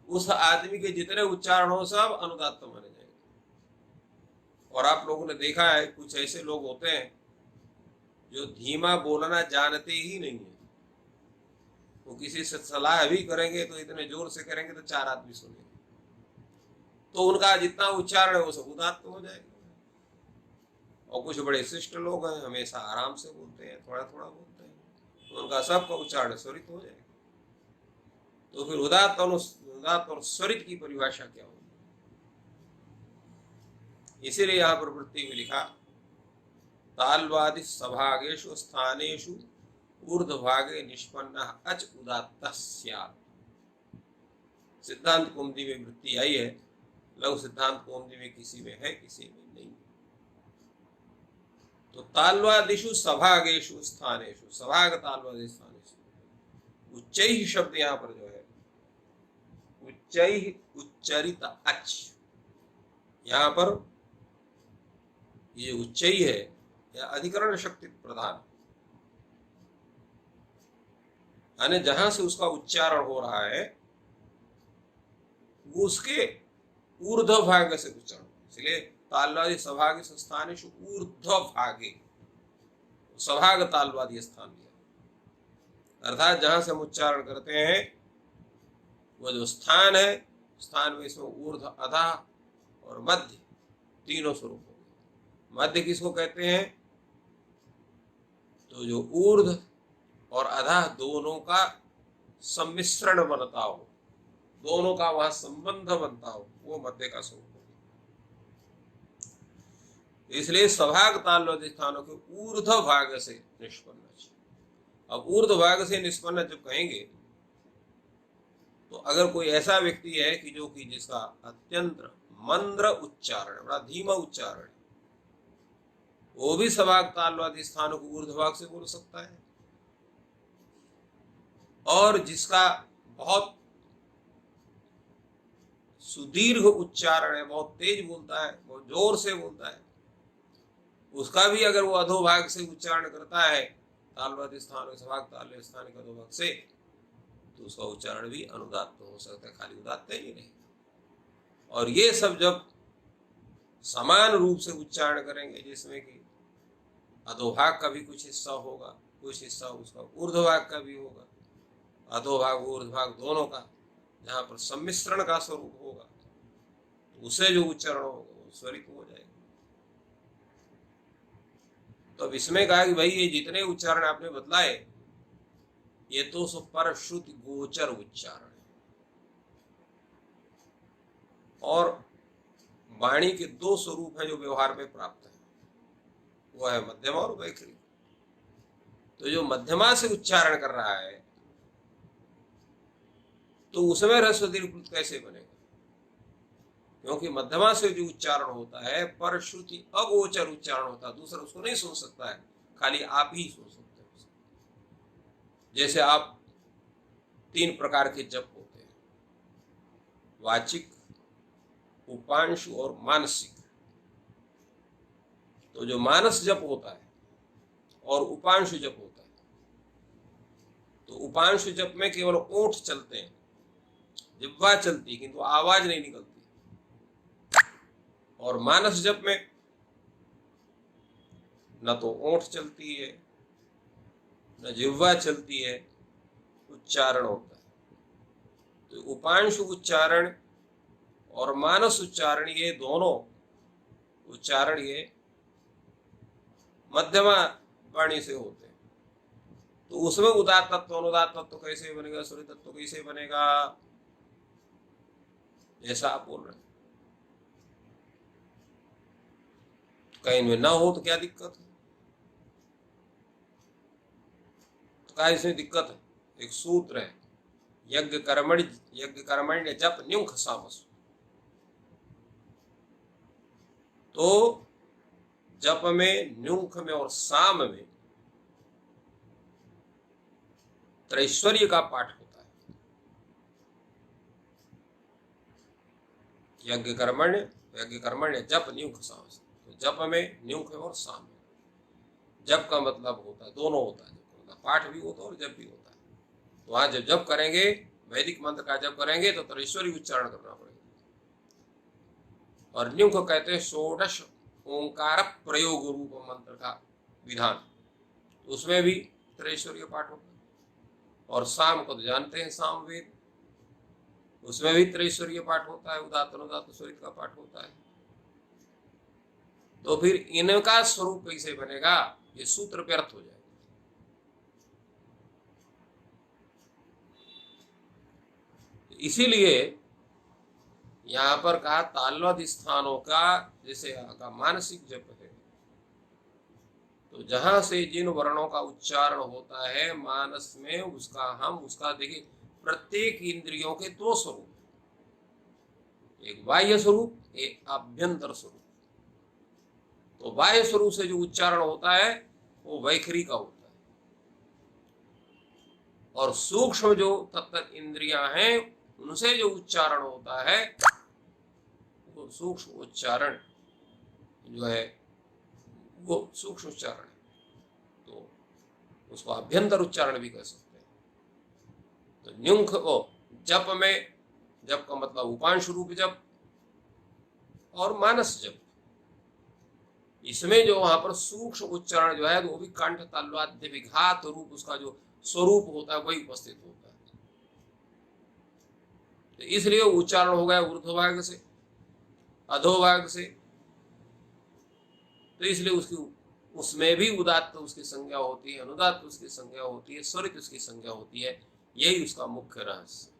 उस आदमी के जितने उच्चारण हो सब अनुदात्त माने जाएंगे। और आप लोगों ने देखा है कुछ ऐसे लोग होते हैं जो धीमा बोलना जानते ही नहीं है। वो किसी से सलाह भी करेंगे तो इतने जोर से करेंगे तो 4 आदमी सुनेंगे, तो उनका जितना उच्चारण है वो सब उदात्त हो जाएगा। और कुछ बड़े शिष्ट लोग हैं, हमेशा आराम से बोलते हैं, थोड़ा थोड़ा बोलते हैं, तो उनका सबका उच्चारण स्वरित हो जाएगा। तो फिर उदात्त और स्वरित की परिभाषा क्या होगी? इसीलिए यहाँ पर वृत्ति में लिखा तालवादि सभागेषु स्थानेषु ऊर्ध्वभागे निष्पन्न अच उदात्त स्यात्। सिद्धांत कौमुदी में वृत्ति आई है, लघु सिद्धांत कौमुदी में किसी में है, किसी में नहीं। तो तालवादिषु सभागेषु स्थानेषु, सभाग तालवादि स्थानेषु, उच्चैः शब्द यहाँ पर जो है उच्चैः उच्चरित अच, यहाँ पर ये उच्चैः है या अधिकरण शक्ति प्रधान, यानी जहां से उसका उच्चारण हो रहा है वो उसके ऊर्ध्व भाग से उच्चारण, इसलिए तालवादी सभाग स्थानेषु ऊर्ध्व भागे, सभाग तालवादी स्थान लिया, अर्थात जहां से हम उच्चारण करते हैं वो जो स्थान है, स्थान में इसमें ऊर्ध्व, अधः और मध्य तीनों स्वरूप हो गए। मध्य किसको कहते हैं? तो जो ऊर्ध्व और अधः दोनों का सम्मिश्रण बनता हो, दोनों का वहां संबंध बनता हो, वो मध्य का स्वरूप हो। इसलिए सभाग तालवादी स्थानों के ऊर्ध्व भाग से निष्पन्न। अब ऊर्ध्व भाग से निष्पन्न जब कहेंगे तो अगर कोई ऐसा व्यक्ति है कि जो कि जिसका अत्यंत मंद्र उच्चारण, बड़ा धीमा उच्चारण, वो भी सभाग तालवादी स्थानों को ऊर्ध्व भाग से बोल सकता है, और जिसका बहुत सुदीर्घ उच्चारण है, बहुत तेज बोलता है, बहुत जोर से बोलता है, उसका भी अगर वो अधोभाग से उच्चारण करता है तालवादी स्थान, सभाग तालवादी स्थान के अधोभाग से, तो उसका उच्चारण भी अनुदात्त हो सकता है, खाली उदात्त ही नहीं। और ये सब जब समान रूप से उच्चारण करेंगे, जिसमें कि अधोभाग का भी कुछ हिस्सा होगा, कुछ हिस्सा उसका ऊर्ध्वभाग का भी होगा, अधोभाग ऊर्ध्वभाग दोनों का, जहां पर सम्मिश्रण का स्वरूप होगा, तो उसे जो उच्चारण होगा वो स्वरित हो जाएगा। तो अब इसमें कहा कि भाई ये जितने उच्चारण आपने बतलाए ये तो सब पर श्रुति गोचर उच्चारण है, और वाणी के दो स्वरूप हैं जो व्यवहार में प्राप्त है, वो है मध्यमा और वैखरी। तो जो मध्यमा से उच्चारण कर रहा है तो उसमें ह्रस्व दीर्घ कैसे बनेगा? क्योंकि मध्यमा से जो उच्चारण होता है पर श्रुति अगोचर उच्चारण होता है, दूसरा उसको नहीं सुन सकता है, खाली आप ही सुन सकते हैं। जैसे आप 3 प्रकार के जप होते हैं, वाचिक, उपांशु और मानसिक। तो जो मानस जप होता है और उपांशु जप होता है, तो उपांशु जप में केवल ओंठ चलते हैं, जिह्वा चलती है किंतु आवाज नहीं निकलती, और मानस जप में न तो ओंठ चलती है न जिह्वा चलती है, उच्चारण होता है। तो उपांशु उच्चारण और मानस उच्चारण ये दोनों उच्चारण ये मध्यमा वाणी से होते हैं। तो उसमें उदात्त तत्व अनुदात्त तत्व कैसे बनेगा, स्वरित तत्व कैसे बनेगा, जैसा आप बोल रहे हैं। कहीं में ना हो तो क्या दिक्कत है? तो क्या इसमें दिक्कत है? एक सूत्र है, यज्ञ कर्मण्य जप न्युंख सामस। तो जप में, न्युंख में और साम में त्रैश्वर्य का पाठ होता है। यज्ञ कर्मण्य जप न्युंख सामस। तो जप में न्युंख और साम में, जप का मतलब होता है दोनों होता है, पाठ भी होता है और जप भी होता है। तो वहां जब जप करेंगे, वैदिक मंत्र का जप करेंगे तो त्रैश्वर्य उच्चारण करना पड़ेगा। और न्युंख कहते हैं षोडश ओंकार प्रयोग रूप मंत्र का विधान, तो उसमें भी त्रैश्वर्य पाठ होता है। और साम को तो जानते हैं, साम वेद, उसमें भी त्रैश्वर्य पाठ होता है, उदात्त अनुदात्त स्वरित का पाठ होता है। तो फिर इनका स्वरूप कैसे बनेगा, ये सूत्र व्यर्थ हो जाएगा। इसीलिए यहां पर कहा तालवद स्थानों का, जैसे यहाँ का मानसिक जप है, तो जहां से जिन वर्णों का उच्चारण होता है मानस में, उसका देखिए प्रत्येक इंद्रियों के दो स्वरूप, एक बाह्य स्वरूप एक आभ्यंतर स्वरूप। तो बाह्य स्वरूप से जो उच्चारण होता है वो वैखरी का होता है, और सूक्ष्म जो तत्त इंद्रियां हैं उनसे जो उच्चारण होता है वो सूक्ष्म उच्चारण जो है वो सूक्ष्म उच्चारण है, तो उसको अभ्यंतर उच्चारण भी कह सकते हैं। तो न्युंख को जप में, जप का मतलब उपांश रूप जप और मानस जप, इसमें जो वहां पर सूक्ष्म उच्चारण जो है वो भी कंठ तालवाद्य विघात रूप, उसका जो स्वरूप होता है वही उपस्थित होता है। तो इसलिए उच्चारण हो गया ऊर्ध्वभाग से, अधोभाग से, तो इसलिए उसमें भी उदात्त उसकी संज्ञा होती है, अनुदात्त उसकी संज्ञा होती है, स्वरित उसकी संज्ञा होती है। यही उसका मुख्य रहस्य।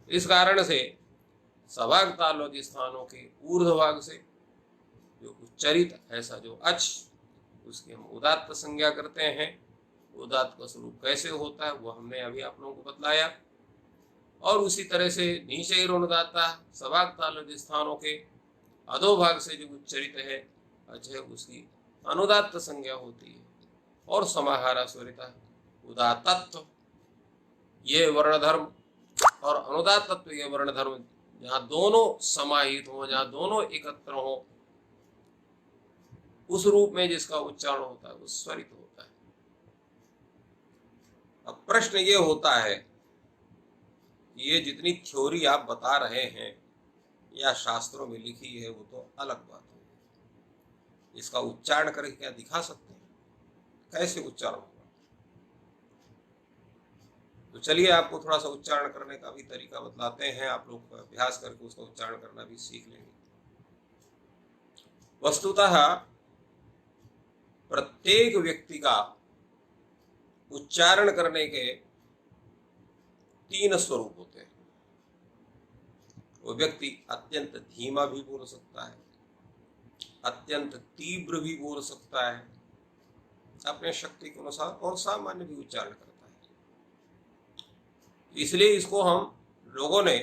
इस कारण से सभाग तालवद स्थानों के ऊर्ध्वभाग से जो उच्चरित ऐसा जो अच, उसकी हम उदात्त संज्ञा करते हैं। उदात्त का स्वरूप कैसे होता है वो हमने अभी आप लोगों को बतलाया। और उसी तरह से नीचे अनुदात्ता सभाग तालवद स्थानों के अधोभाग से जो उच्चरित है अच, उसकी अनुदात्त संज्ञा होती है। और समाहारा स्वरिता उदात्तत्व ये वर्णधर्म और अनुदात्तत्व ये वर्णधर्म, जहां दोनों समाहित हो, जहां दोनों एकत्र हो, उस रूप में जिसका उच्चारण होता है वो स्वरित होता है। अब प्रश्न ये होता है कि ये जितनी थ्योरी आप बता रहे हैं या शास्त्रों में लिखी है वो तो अलग बात है, इसका उच्चारण करके क्या दिखा सकते हैं, कैसे उच्चारण होगा? तो चलिए आपको थोड़ा सा उच्चारण करने का भी तरीका बतलाते हैं, आप लोग अभ्यास करके उसका उच्चारण करना भी सीख लेंगे। वस्तुतः प्रत्येक व्यक्ति का उच्चारण करने के तीन स्वरूप होते हैं। वो व्यक्ति अत्यंत धीमा भी बोल सकता है, अत्यंत तीव्र भी बोल सकता है अपने शक्ति के अनुसार, और सामान्य भी उच्चारण करता है। इसलिए इसको हम लोगों ने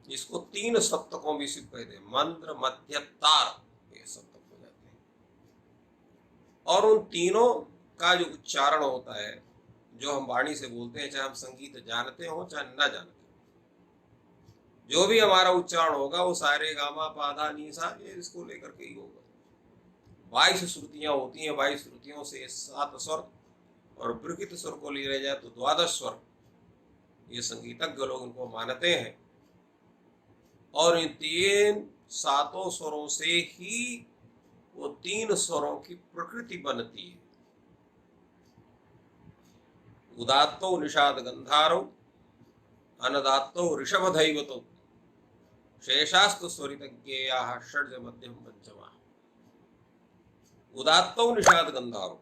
इसको तीन सप्तकों में सिर्फ कहते हैं, मंद्र मध्य तार, ये सप्तक हो जाते हैं। और उन तीनों का जो उच्चारण होता है, जो हम वाणी से बोलते हैं, चाहे हम संगीत जानते हो चाहे ना जानते हो, जो भी हमारा उच्चारण होगा वो सारे गामा पाधा नीसा ये इसको लेकर के ही होगा। 22 श्रुतियां होती हैं, 22 श्रुतियों से 7 स्वर, और प्रकृत स्वर को ले जाए तो 12 स्वर, ये संगीतज्ञ लोग इनको मानते हैं। और इन तीन सातों स्वरों से ही वो तीन स्वरों की प्रकृति बनती है। उदात्तो निषाद गंधारो, अनदात्तो ऋषभ दैवतो, शेषास्तु स्वरितज्ञेयाः षड्ज मध्यम पंचमा। उदात्तो निषाद गंधारो,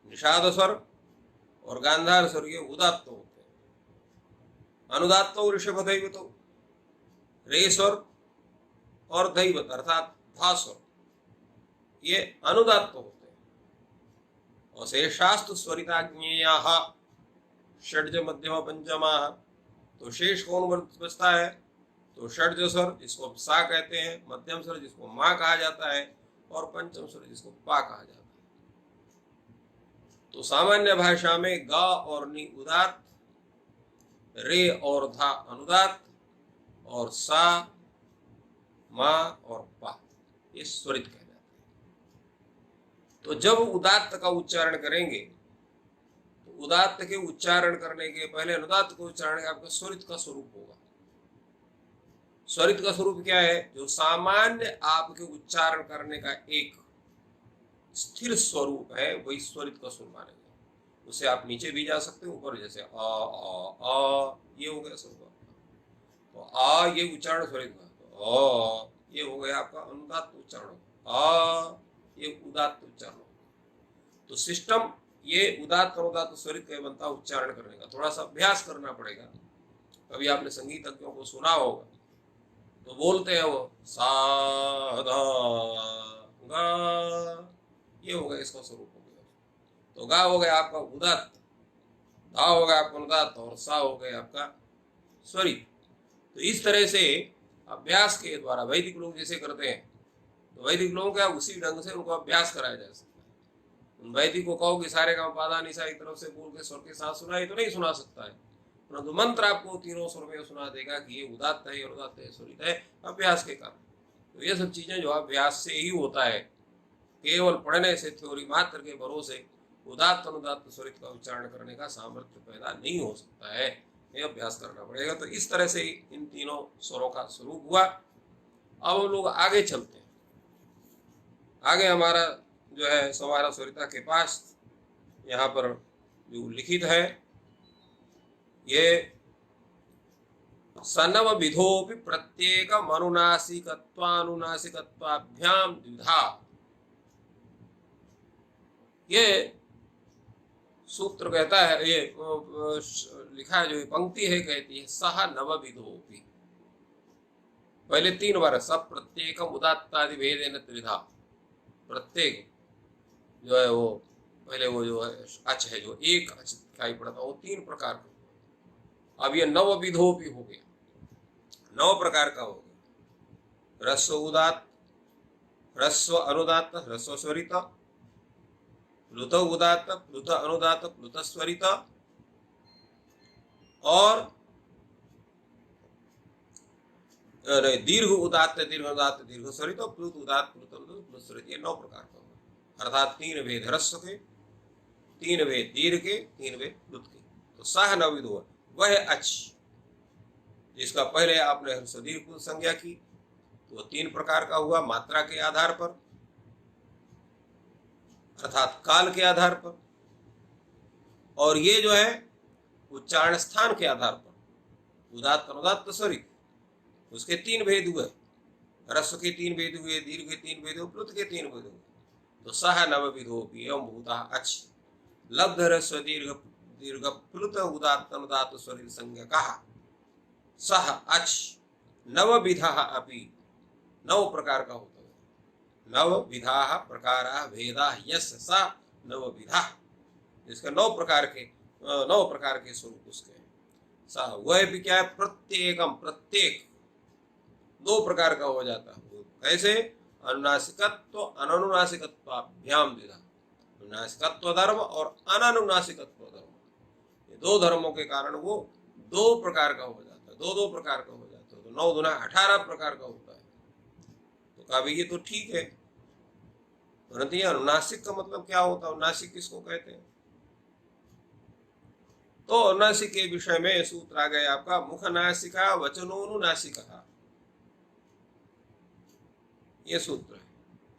निषाद स्वर और गांधार स्वर ये उदात्त होते हैं। अनुदात्तो ऋषभ दैवतो, रे स्वर और दैवत अर्थात धा स्वर ये अनुदात्त होते हैं। और शेषास्तु स्वरिताज्ञेयाः षड्ज मध्यम पंचमा, तो शेष कौन बचता है? तो षड्ज स्वर जिसको सा कहते हैं, मध्यम स्वर जिसको मां कहा जाता है, और पंचम स्वर जिसको पा कहा जाता है। तो सामान्य भाषा में गा और नी उदात्त, रे और धा अनुदात्त, और सा मा और पा ये स्वरित कहलाते हैं। तो जब उदात्त का उच्चारण करेंगे तो उदात्त के उच्चारण करने के पहले अनुदात्त को उच्चारण आपका स्वरित का स्वरूप होगा। स्वरित का स्वरूप क्या है? जो सामान्य आपके उच्चारण करने का एक स्थिर स्वरूप है वही स्वरित का स्वरूप मानेंगे। उसे आप नीचे भी जा सकते हैं, ऊपर जैसे आ ये हो गया स्वरूप। तो आ ये उच्चारण स्वरित का, तो ये हो गया आपका अनुदात्त उच्चारण, आ ये उदात्त उच्चारण। तो सिस्टम ये उदात्त अनुदात्त स्वरित का बनता है उच्चारण करने का, थोड़ा सा अभ्यास करना पड़ेगा। कभी आपने संगीतज्ञों को सुना होगा तो बोलते हैं वो सा धा गा, ये हो गया इसका स्वरूप हो गया। तो गा हो गया आपका उदात्त, धा हो गया आपका अनुदात्त और सा हो गया आपका स्वरित। तो इस तरह से अभ्यास के द्वारा वैदिक लोग जैसे करते हैं, तो वैदिक लोगों का उसी ढंग से उनको अभ्यास कराया जा सकता है। उन वैदिक को कहो कि सारे का पादा निशा एक तरफ से बोल के स्वर के साथ सुनाए तो नहीं सुना सकता है, परंतु मंत्र आपको तीनों स्वर में सुना देगा कि ये उदात्त है, अनुदात्त है, स्वरित है, अभ्यास के कारण। तो ये सब चीजें जो अभ्यास से ही होता है, केवल पढ़ने से, थ्योरी मात्र के भरोसे उदात्त अनुदात्त स्वरित का उच्चारण करने का सामर्थ्य पैदा नहीं हो सकता है, ये अभ्यास करना पड़ेगा। तो इस तरह से इन तीनों स्वरों का स्वरूप हुआ। अब हम लोग आगे चलते हैं। आगे हमारा जो है सवारा स्वरिता के पास यहाँ पर जो लिखित है, ये सनव विधोपि प्रत्येक अनुनासिकत्वानुनासिकत्वाभ्याम द्विधा, ये सूत्र कहता है, ये लिखा है, जो ये पंक्ति है कहती है सह नव विधोपि, पहले 3 बार सब प्रत्येक उदात्तादि भेदेन त्रिधा, प्रत्येक जो है वो पहले वो जो है अच है, जो एक अच दिखाई पड़ता है वो 3 प्रकार का। अब ये नव विधोपि हो गया, 9 प्रकार का हो गया। ह्रस्व उदात्त, ह्रस्व अनुदात्त, ह्रस्व स्वरित, प्लुत उदात्त, प्लुत अनुदात्त, प्लुत स्वरित, और दीर्घ उदात्त, दीर्घ उदात्त, दीर्घ स्वरित, प्लुत उदात्त, प्लुत अनुदात्त, प्लुत स्वरित, ये 9 प्रकार का होगा। अर्थात 3 भेद ह्रस्व के, 3 भेद दीर्घ के, 3 भेद प्लुत के। तो सह नवविधो वह अच, जिसका पहले आपने ह्रस्व दीर्घ संज्ञा की, तो वो 3 प्रकार का हुआ, मात्रा के आधार पर अर्थात काल के आधार पर, और ये जो है उच्चारण स्थान के आधार पर, उदात्त अनुदात्त स्वरित, उसके 3 भेद हुए, ह्रस्व के 3 भेद हुए, दीर्घ के 3 भेद हुए, प्लुत के 3 भेद हुए। तो सह नवविधोपि एवं भूता अच लब्ध ह्रस्व दीर्घ दीर्घ प्लुत उदात्त अनुदात्त स्वरित संज्ञा कहा सह अच नवविधा अपि, 9 प्रकार का होता है। नवविधा प्रकारा भेदा यस सा नवविधा, इसका 9 प्रकार के स्वरूप उसके हैं। सा वह भी क्या है, प्रत्येकम, प्रत्येक 2 प्रकार का हो जाता है। कैसे, अनुनासिकत्व अननुनासिकत्वाभ्याम द्विधा, अनुनासिकत्व धर्म और अननुनासिकत्व धर्म, ये 2 धर्मों के कारण वो 2 प्रकार का हो जाता है, 2 प्रकार का हो जाता है। तो 9 दूना 18 प्रकार का होता है। तो कहा भाई ये तो ठीक है, परंतु ये अनुनासिक का मतलब क्या होता है, अनुनासिक किसको कहते हैं? तो अनुनासिक के विषय में सूत्र आ गया आपका, मुख नासिका वचनोनुनासिका, ये सूत्र है।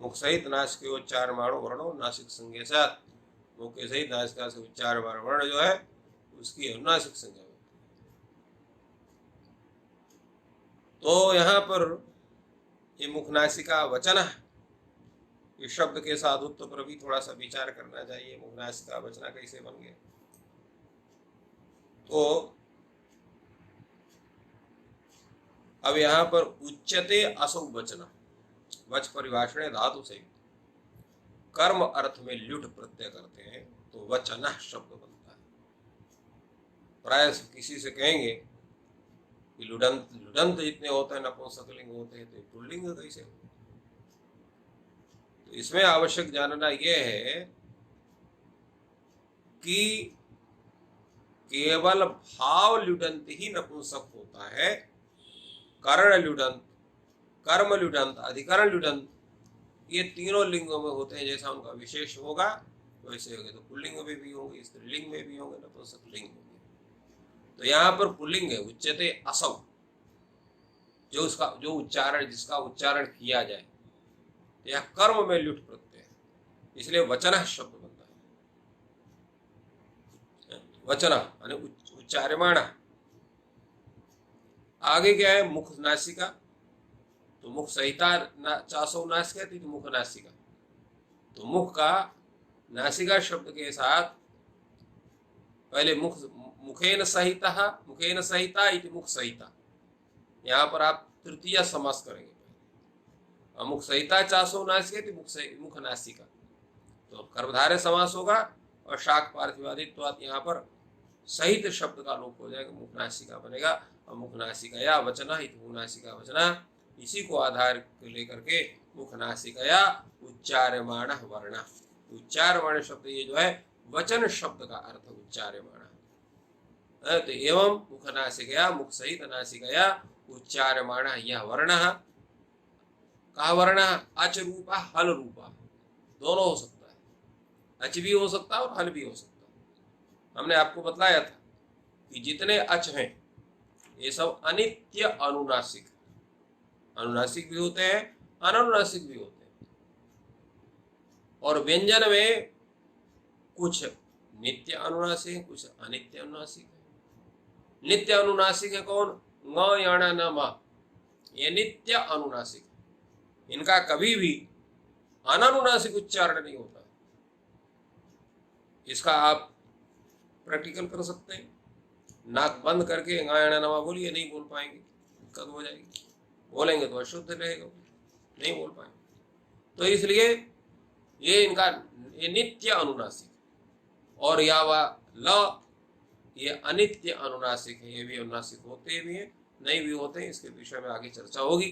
मुख सहित नासिक उच्चार माणो वर्णो नासिक संज्ञा साथ, मुख के सहित नासिका से उच्चार वर्ण जो है उसकी अनुनासिक संज्ञा होती है। तो यहाँ पर ये मुख नासिका वचन, इस शब्द के साधुत्व पर भी थोड़ा सा विचार करना चाहिए। मुख नासिका वचना कैसे बन गए? तो अब यहाँ पर उच्यते असौ वचन, वच परिभाषण धातु से कर्म अर्थ में ल्युट प्रत्यय करते हैं तो वचन शब्द बनता है। प्राय किसी से कहेंगे कि लुडंत, लुडंत जितने होते हैं नपुंसकलिंग होते हैं, तो पुल्लिंग कैसे? तो इसमें आवश्यक जानना यह है कि केवल भाव ल्युडंत ही नपुंसक होता है, करण ल्युडंत, कर्म ल्युडंत, अधिकरण ल्युडंत, ये तीनों लिंगों में होते हैं। जैसा उनका विशेष होगा वैसे होंगे, तो पुल्लिंग में भी होंगे, स्त्रीलिंग में भी होंगे, नपुंसक लिंग में भी। तो यहाँ पर पुल्लिंग है उच्यते असौ, जो उच्चारण, जिसका उच्चारण किया जाए, तो यह कर्म में ल्युट प्रत्यय है, इसलिए वचन शब्द बनता है। वचन यानी उच्चार्यमाण। आगे क्या है, मुख नासिका, तो मुख संहिता 479 कहती थी मुख नासिका। तो मुख का नासिका शब्द के साथ पहले मुखेन सहिता इति मुख संहिता, यहाँ पर आप तृतीय समास करेंगे। और मुख संहिता 479 कहती मुख नासिका, तो कर्मधारय समास होगा और शाक पार्थिवादित्वात् यहाँ पर सहित शब्द का लोप हो जाएगा, मुख नासिका बनेगा। और मुख नासिकया वचना इति मुख नासिका वचना, इसी को आधार लेकर के मुख नासिकया उच्चार्यमाण वर्ण। उच्चार्यमाण शब्द ये जो है वचन शब्द का अर्थ उच्चार्यमाण। तो एवं मुख नासिकया मुख सहित नासिकया उच्चार्यमाण यह वर्ण। कहा वर्ण? अच रूपा हल रूपा, दोनों हो सकता है, अच भी हो सकता है और हल भी हो सकता है। हमने आपको बताया था कि जितने अच हैं ये सब अनित्य अनुनासिक, अनुनासिक भी होते हैं, अनानुनासिक भी होते हैं। और व्यंजन में कुछ नित्य अनुनासिक है, कुछ अनित्य अनुनासिक है। नित्य अनुनासिक है कौन? ङ यण न म, ये नित्य अनुनासिक है, इनका कभी भी अनानुनासिक उच्चारण नहीं होता। इसका आप प्रैक्टिकल कर सकते हैं। नाक बंद करके ङ यण न म बोलिए, नहीं बोल पाएंगे, दिक्कत हो जाएगी। बोलेंगे तो अशुद्ध रहेगा, नहीं बोल पाएंगे। तो इसलिए ये इनका ये नित्य अनुनासिक, और यावा ल ये अनित्य अनुनासिक है। ये भी अनुनासिक होते भी हैं, नहीं भी होते हैं, इसके विषय में आगे चर्चा होगी।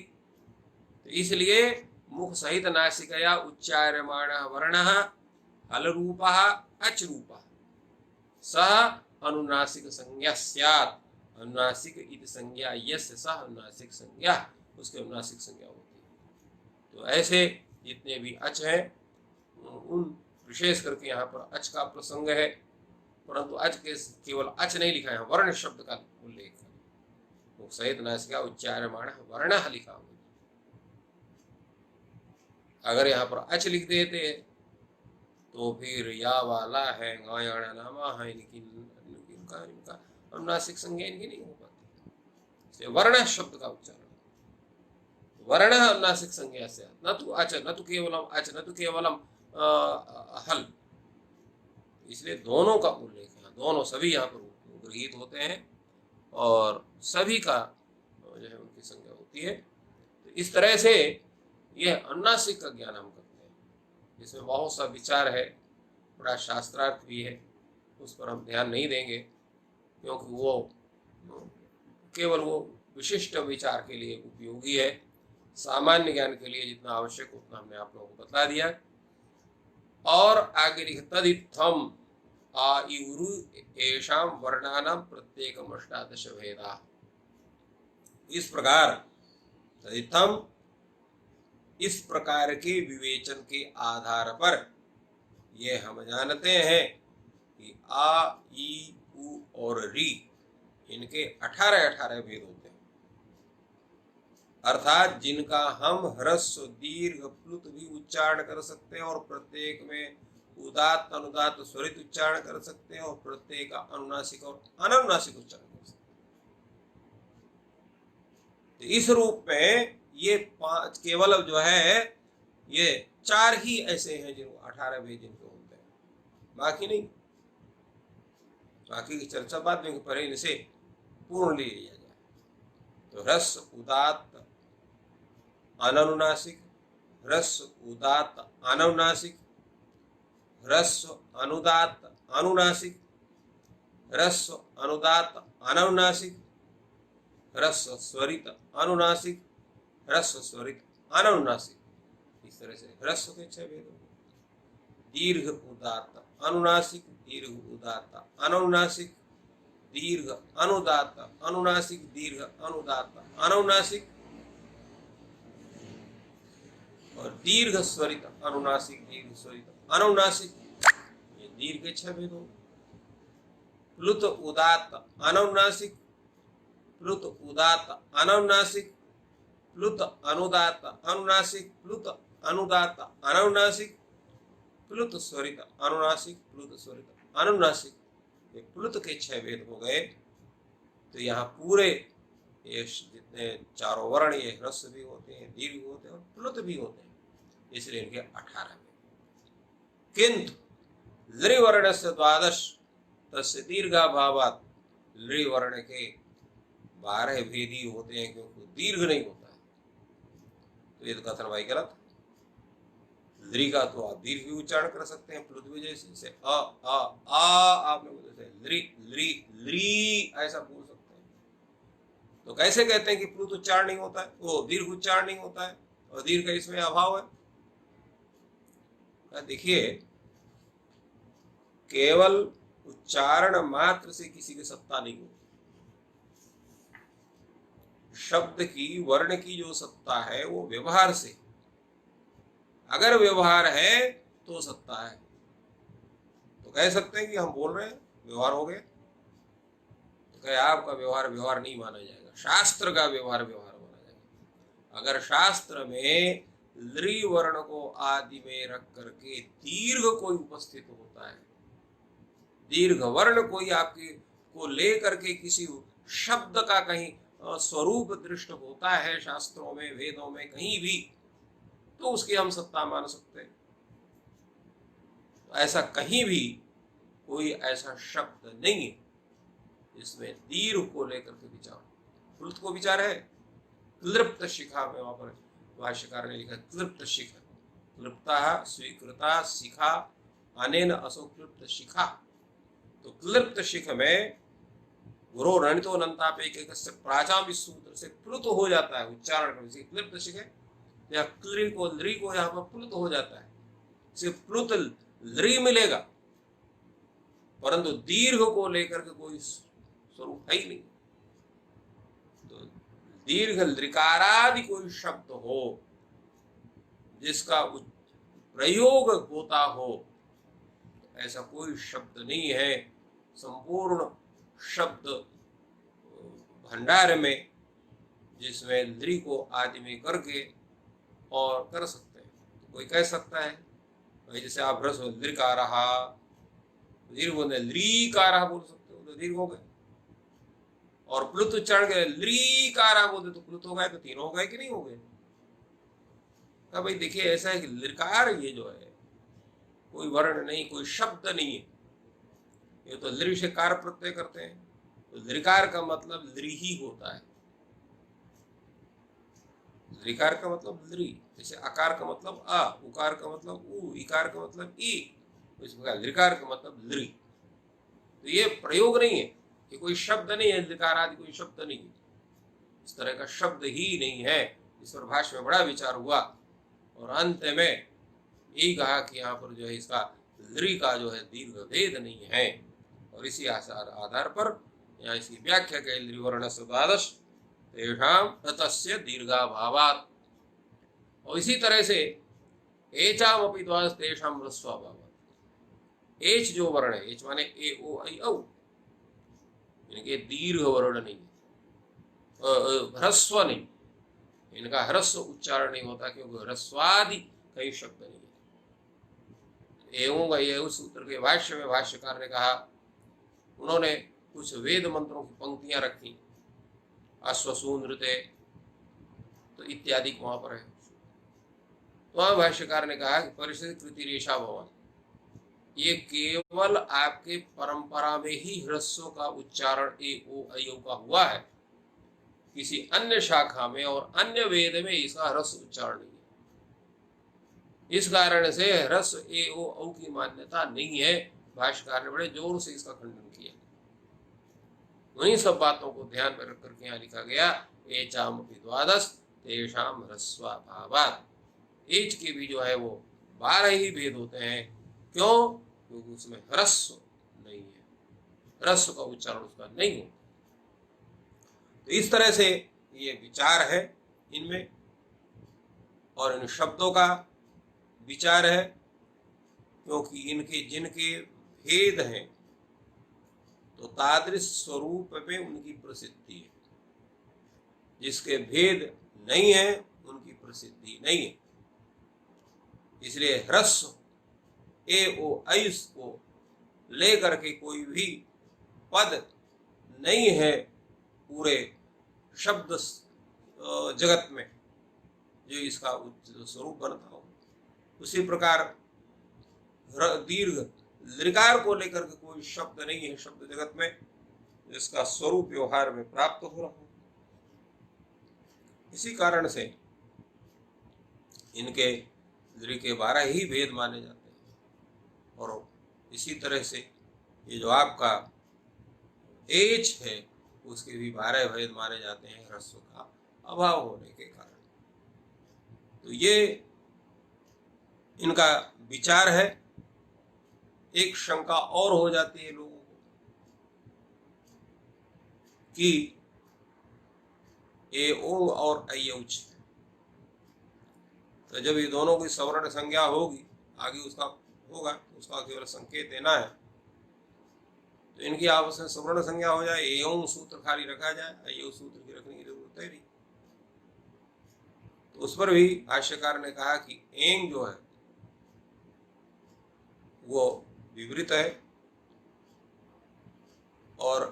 तो इसलिए मुख सहित नासिकया उच्चार्यमाण वर्ण हल रूपः अच रूपः सह अनुनासिक संज्ञा स्यात्। अनुनासिक इति संज्ञा यस्य सह अनुनासिक संज्ञा, उसके अनुनासिक संज्ञा होती है। तो ऐसे जितने भी अच हैं उन विशेष करके यहाँ पर अच का प्रसंग है, परंतु अच के केवल अच नहीं लिखा है, वर्ण शब्द का उल्लेख है। मुख सहित नासिका उच्चार्यमाण वर्ण लिखा हुआ। अगर यहाँ पर अच लिख देते तो फिर या वाला है गायण नामा है, इनका अनुनासिक संज्ञा इनकी नहीं हो पाती। इसलिए वर्ण शब्द का उच्चारण, वर्ण अनुनासिक संज्ञा से, न तो अच न तो केवलम अच न तो केवलम हल। इसलिए दोनों का उल्लेख है, दोनों सभी यहाँ पर गृहीत होते हैं और सभी का जो है उनकी संज्ञा होती है। तो इस तरह से यह अनुनासिक का ज्ञान हम करते हैं। इसमें बहुत सा विचार है, बड़ा शास्त्रार्थ भी है, उस पर हम ध्यान नहीं देंगे, क्योंकि वो केवल वो विशिष्ट विचार के लिए उपयोगी है। सामान्य ज्ञान के लिए जितना आवश्यक उतना हमने आप लोगों को बता दिया। और आगे लिखे तदित्थम आयुरु एषां वर्णानां प्रत्येकम अष्टादश भेदा। इस प्रकार तदित्थम, इस प्रकार के विवेचन के आधार पर ये हम जानते हैं कि आ, ई, उ और री इनके 18 भेद होते हैं। अर्थात जिनका हम ह्रस्व दीर्घ प्लुत भी उच्चारण कर सकते हैं और प्रत्येक में उदात्त अनुदात्त स्वरित उच्चारण कर सकते हैं और प्रत्येक अनुनासिक और अनानुनासिक उच्चारण कर सकते हैं। तो इस रूप में ये 5 केवल जो है ये 4 ही ऐसे हैं जिनको 18 भेद जिनको होते हैं, बाकी नहीं। बाकी की चर्चा बाद में, पहले इनसे पूर्ण ले लिया जाए। तो ह्रस्व उदात्त अनानुनासिक, ह्रस्व उदात्त अनानुनासिक, ह्रस्व अनुदात्त अनुनासिक, ह्रस्व अनुदात्त अनानुनासिक, ह्रस्व स्वरित अनुनासिक, ह्रस्व स्वरित अनानुनासिक। इस तरह से ह्रस्व के 6 भेद होंगे। दीर्घ उदात्त अनुनासिक, दीर्घ उदात्त अनानुनासिक, दीर्घ अनुदात्त अनुनासिक, दीर्घ अनुदात्त अनानुनासिक और दीर्घ स्वरित अनुनासिक, दीर्घ स्वरित अनानुनासिक। ये दीर्घ के 6 भेद होंगे। प्लुत उदात्त अनानुनासिक, प्लुत उदात्त अनानुनासिक, प्लुत अनुदात्त अनुनासिक, प्लुत अनुदात्त अनानुनासिक, प्लुत स्वरित अनुनासिक, प्लुत स्वरित अनुनासिक। ये प्लुत के 6 भेद हो गए। तो यहाँ पूरे ये जितने चारों वर्ण ये ह्रस्व भी होते हैं, दीर्घ भी होते हैं और प्लुत भी होते हैं, इसलिए इनके 18 हैं। किंतु लृवर्ण से 12 तस्य दीर्घाभावात्, लृवर्ण के 12 भेद ही होते हैं क्योंकि दीर्घ नहीं होता है। तो ये तो कथन भाई गलत। लृ का तो आप दीर्घ भी उच्चारण कर सकते हैं, प्लुत भी जैसे आ आपने बोले थे लृ लृ लृ ऐसा बोल सकते हैं। तो कैसे कहते हैं कि प्लुत उच्चारण नहीं होता है, वो दीर्घ उच्चारण नहीं होता है और दीर्घ का इसमें अभाव है? देखिए, केवल उच्चारण मात्र से किसी की सत्ता नहीं होती। शब्द की, वर्ण की जो सत्ता है वो व्यवहार से, अगर व्यवहार है तो सत्ता है। तो कह सकते हैं कि हम बोल रहे हैं व्यवहार हो गया, तो कहे आपका व्यवहार व्यवहार नहीं माना जाएगा, शास्त्र का व्यवहार व्यवहार माना जाएगा। अगर शास्त्र में लृ वर्ण को आदि में रख करके दीर्घ कोई उपस्थित होता है, दीर्घ वर्ण कोई आपके को लेकर के किसी शब्द का कहीं स्वरूप दृष्ट होता है शास्त्रों में, वेदों में, कहीं भी, तो उसकी हम सत्ता मान सकते हैं। तो ऐसा कहीं भी कोई ऐसा शब्द नहीं है जिसमें दीर्घ को लेकर के विचार, प्लुत को विचार है। क्लृप्त शिखा में वहां पर भाष्यकार ने लिखा क्लृप्त शिखा, क्लृप्ता स्वीकृता शिखा अनेन असो क्लृप्त शिखा। तो क्लृप्त शिख में गुरु रणितो नंतापेक प्राचाम इस सूत्र से प्लुत हो जाता है उच्चारण करने से। क्लृप्त शिख है या क्लृ को लृ को यहाँ पर प्लुत हो जाता है, इसे प्लुत लृ मिलेगा, परंतु दीर्घ को लेकर के कोई स्वरूप है ही नहीं। तो दीर्घ लृकारादि कोई शब्द हो जिसका प्रयोग होता हो, ऐसा कोई शब्द नहीं है संपूर्ण शब्द भंडार में जिसमें लृ को आदि में करके और कर सकते हैं। तो कोई कह सकता है भाई जैसे आप ह्रस्व लृ का रहा, दीर्घ बोलते लृ का रहा बोल सकते हो तो दीर्घ हो गए, और प्लुत उच्चारण के लृ का रहा बोलते तो प्लुत हो गए, तो तीनों हो गए कि नहीं हो गए? तो भाई देखिए ऐसा है कि लृकार ये जो है कोई वर्ण नहीं, कोई शब्द नहीं है, ये तो लृ से कार प्रत्यय करते हैं, तो लृकार का मतलब लृ ही होता है। लृकार का मतलब लृ, जैसे आकार का मतलब आ, उकार का मतलब उ, इकार का मतलब ई, तो इस प्रकार लृकार का मतलब लृ। तो ये प्रयोग नहीं है, ये कोई शब्द नहीं है, लृकार आदि कोई शब्द नहीं है, इस तरह का शब्द ही नहीं है। इस पर भाष्य में बड़ा विचार हुआ और अंत में यही कहा कि यहाँ पर जो है इसका लृ का जो है दीर्घ भेद नहीं है, और इसी आधार पर यहाँ इसकी व्याख्या कही लृवर्ण से 12 तेषां तस्य दीर्घाभावात्। और इसी तरह से एचाम अपि 12 तेषां ह्रस्वाभावात्। एच जो वर्ण है, एच माने ए ओ आई औ, इनके दीर्घ वर्ण नहीं, ह्रस्व नहीं, इनका ह्रस्व उच्चारण नहीं होता क्योंकि ह्रस्वादि कई शब्द नहीं है। एवं ये उस सूत्र के भाष्य में भाष्यकार ने कहा, उन्होंने कुछ वेद मंत्रों की पंक्तियां रखी, अश्वसूनृते तो इत्यादि वहां पर है। तो वहां भाष्यकार ने कहा कि परिषद कृति रेशा भवन, ये केवल आपके परंपरा में ही ह्रस्व का उच्चारण ए ओ अयो का हुआ है, किसी अन्य शाखा में और अन्य वेद में इसका ह्रस्व उच्चारण नहीं है। इस कारण से ह्रस्व ए ओ औ की मान्यता नहीं है। भाष्यकार ने बड़े जोर से इसका खंडन किया। उन्हीं सब बातों को ध्यान में रख करके यहाँ लिखा गया एचाम अपि 12 तेषां ह्रस्वाभावात्। एच के भी जो है वो 12 ही भेद होते हैं। क्यों? क्योंकि उसमें ह्रस्व नहीं है, ह्रस्व का उच्चारण उसका नहीं होता। तो इस तरह से ये विचार है इनमें, और इन शब्दों का विचार है, क्योंकि इनके जिनके भेद हैं तो तादृश स्वरूप में उनकी प्रसिद्धि है, जिसके भेद नहीं है उनकी प्रसिद्धि नहीं है। इसलिए ह्रस्व ए ओ ऐस को लेकर के कोई भी पद नहीं है पूरे शब्द जगत में जो इसका स्वरूप बनता हो, उसी प्रकार दीर्घ लृकार को लेकर के कोई शब्द नहीं है शब्द जगत में जिसका स्वरूप व्यवहार में प्राप्त हो रहा हो। इसी कारण से इनके दृ के 12 ही भेद माने जाते हैं। और इसी तरह से ये जो आपका एच है उसके भी 12 भेद माने जाते हैं ह्रस्व का अभाव होने के कारण। तो ये इनका विचार है। एक शंका और हो जाती है लोगों को कि ए ओ और अयौच, तो जब ये दोनों की सवर्ण संज्ञा होगी आगे उसका होगा तो उसका केवल संकेत देना है, तो इनकी आपस में सवर्ण संज्ञा हो जाए, एयं सूत्र खाली रखा जाए, अयौ सूत्र की रखने की जरूरत है नहीं। तो उस पर भी भाष्यकार ने कहा कि एंग जो है वो विवृत है और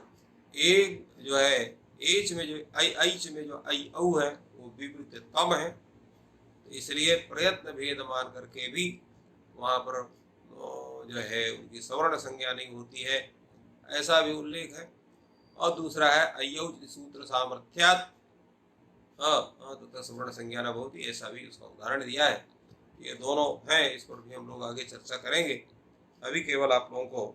एक जो है एच में जो ऐच में जो औ है वो विवृत तम है। तो इसलिए प्रयत्न भेद मान करके भी वहाँ पर जो है उनकी सवर्ण संज्ञा नहीं होती है, ऐसा भी उल्लेख है। और दूसरा है अयौच सूत्र सामर्थ्यात् तथा सवर्ण संज्ञा न होती, ऐसा भी उसका उदाहरण दिया है। ये दोनों हैं, इस पर भी हम लोग आगे चर्चा करेंगे। अभी केवल आप लोगों को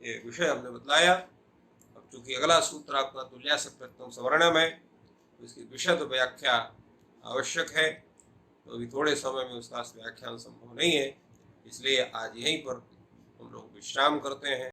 ये विषय हमने बतलाया। अब चूंकि अगला सूत्र आपका तुल्यास्य प्रत्यम सवर्णम है तो इसकी विशद व्याख्या आवश्यक है, तो अभी थोड़े समय में उसका व्याख्यान संभव नहीं है, इसलिए आज यहीं पर हम लोग विश्राम करते हैं।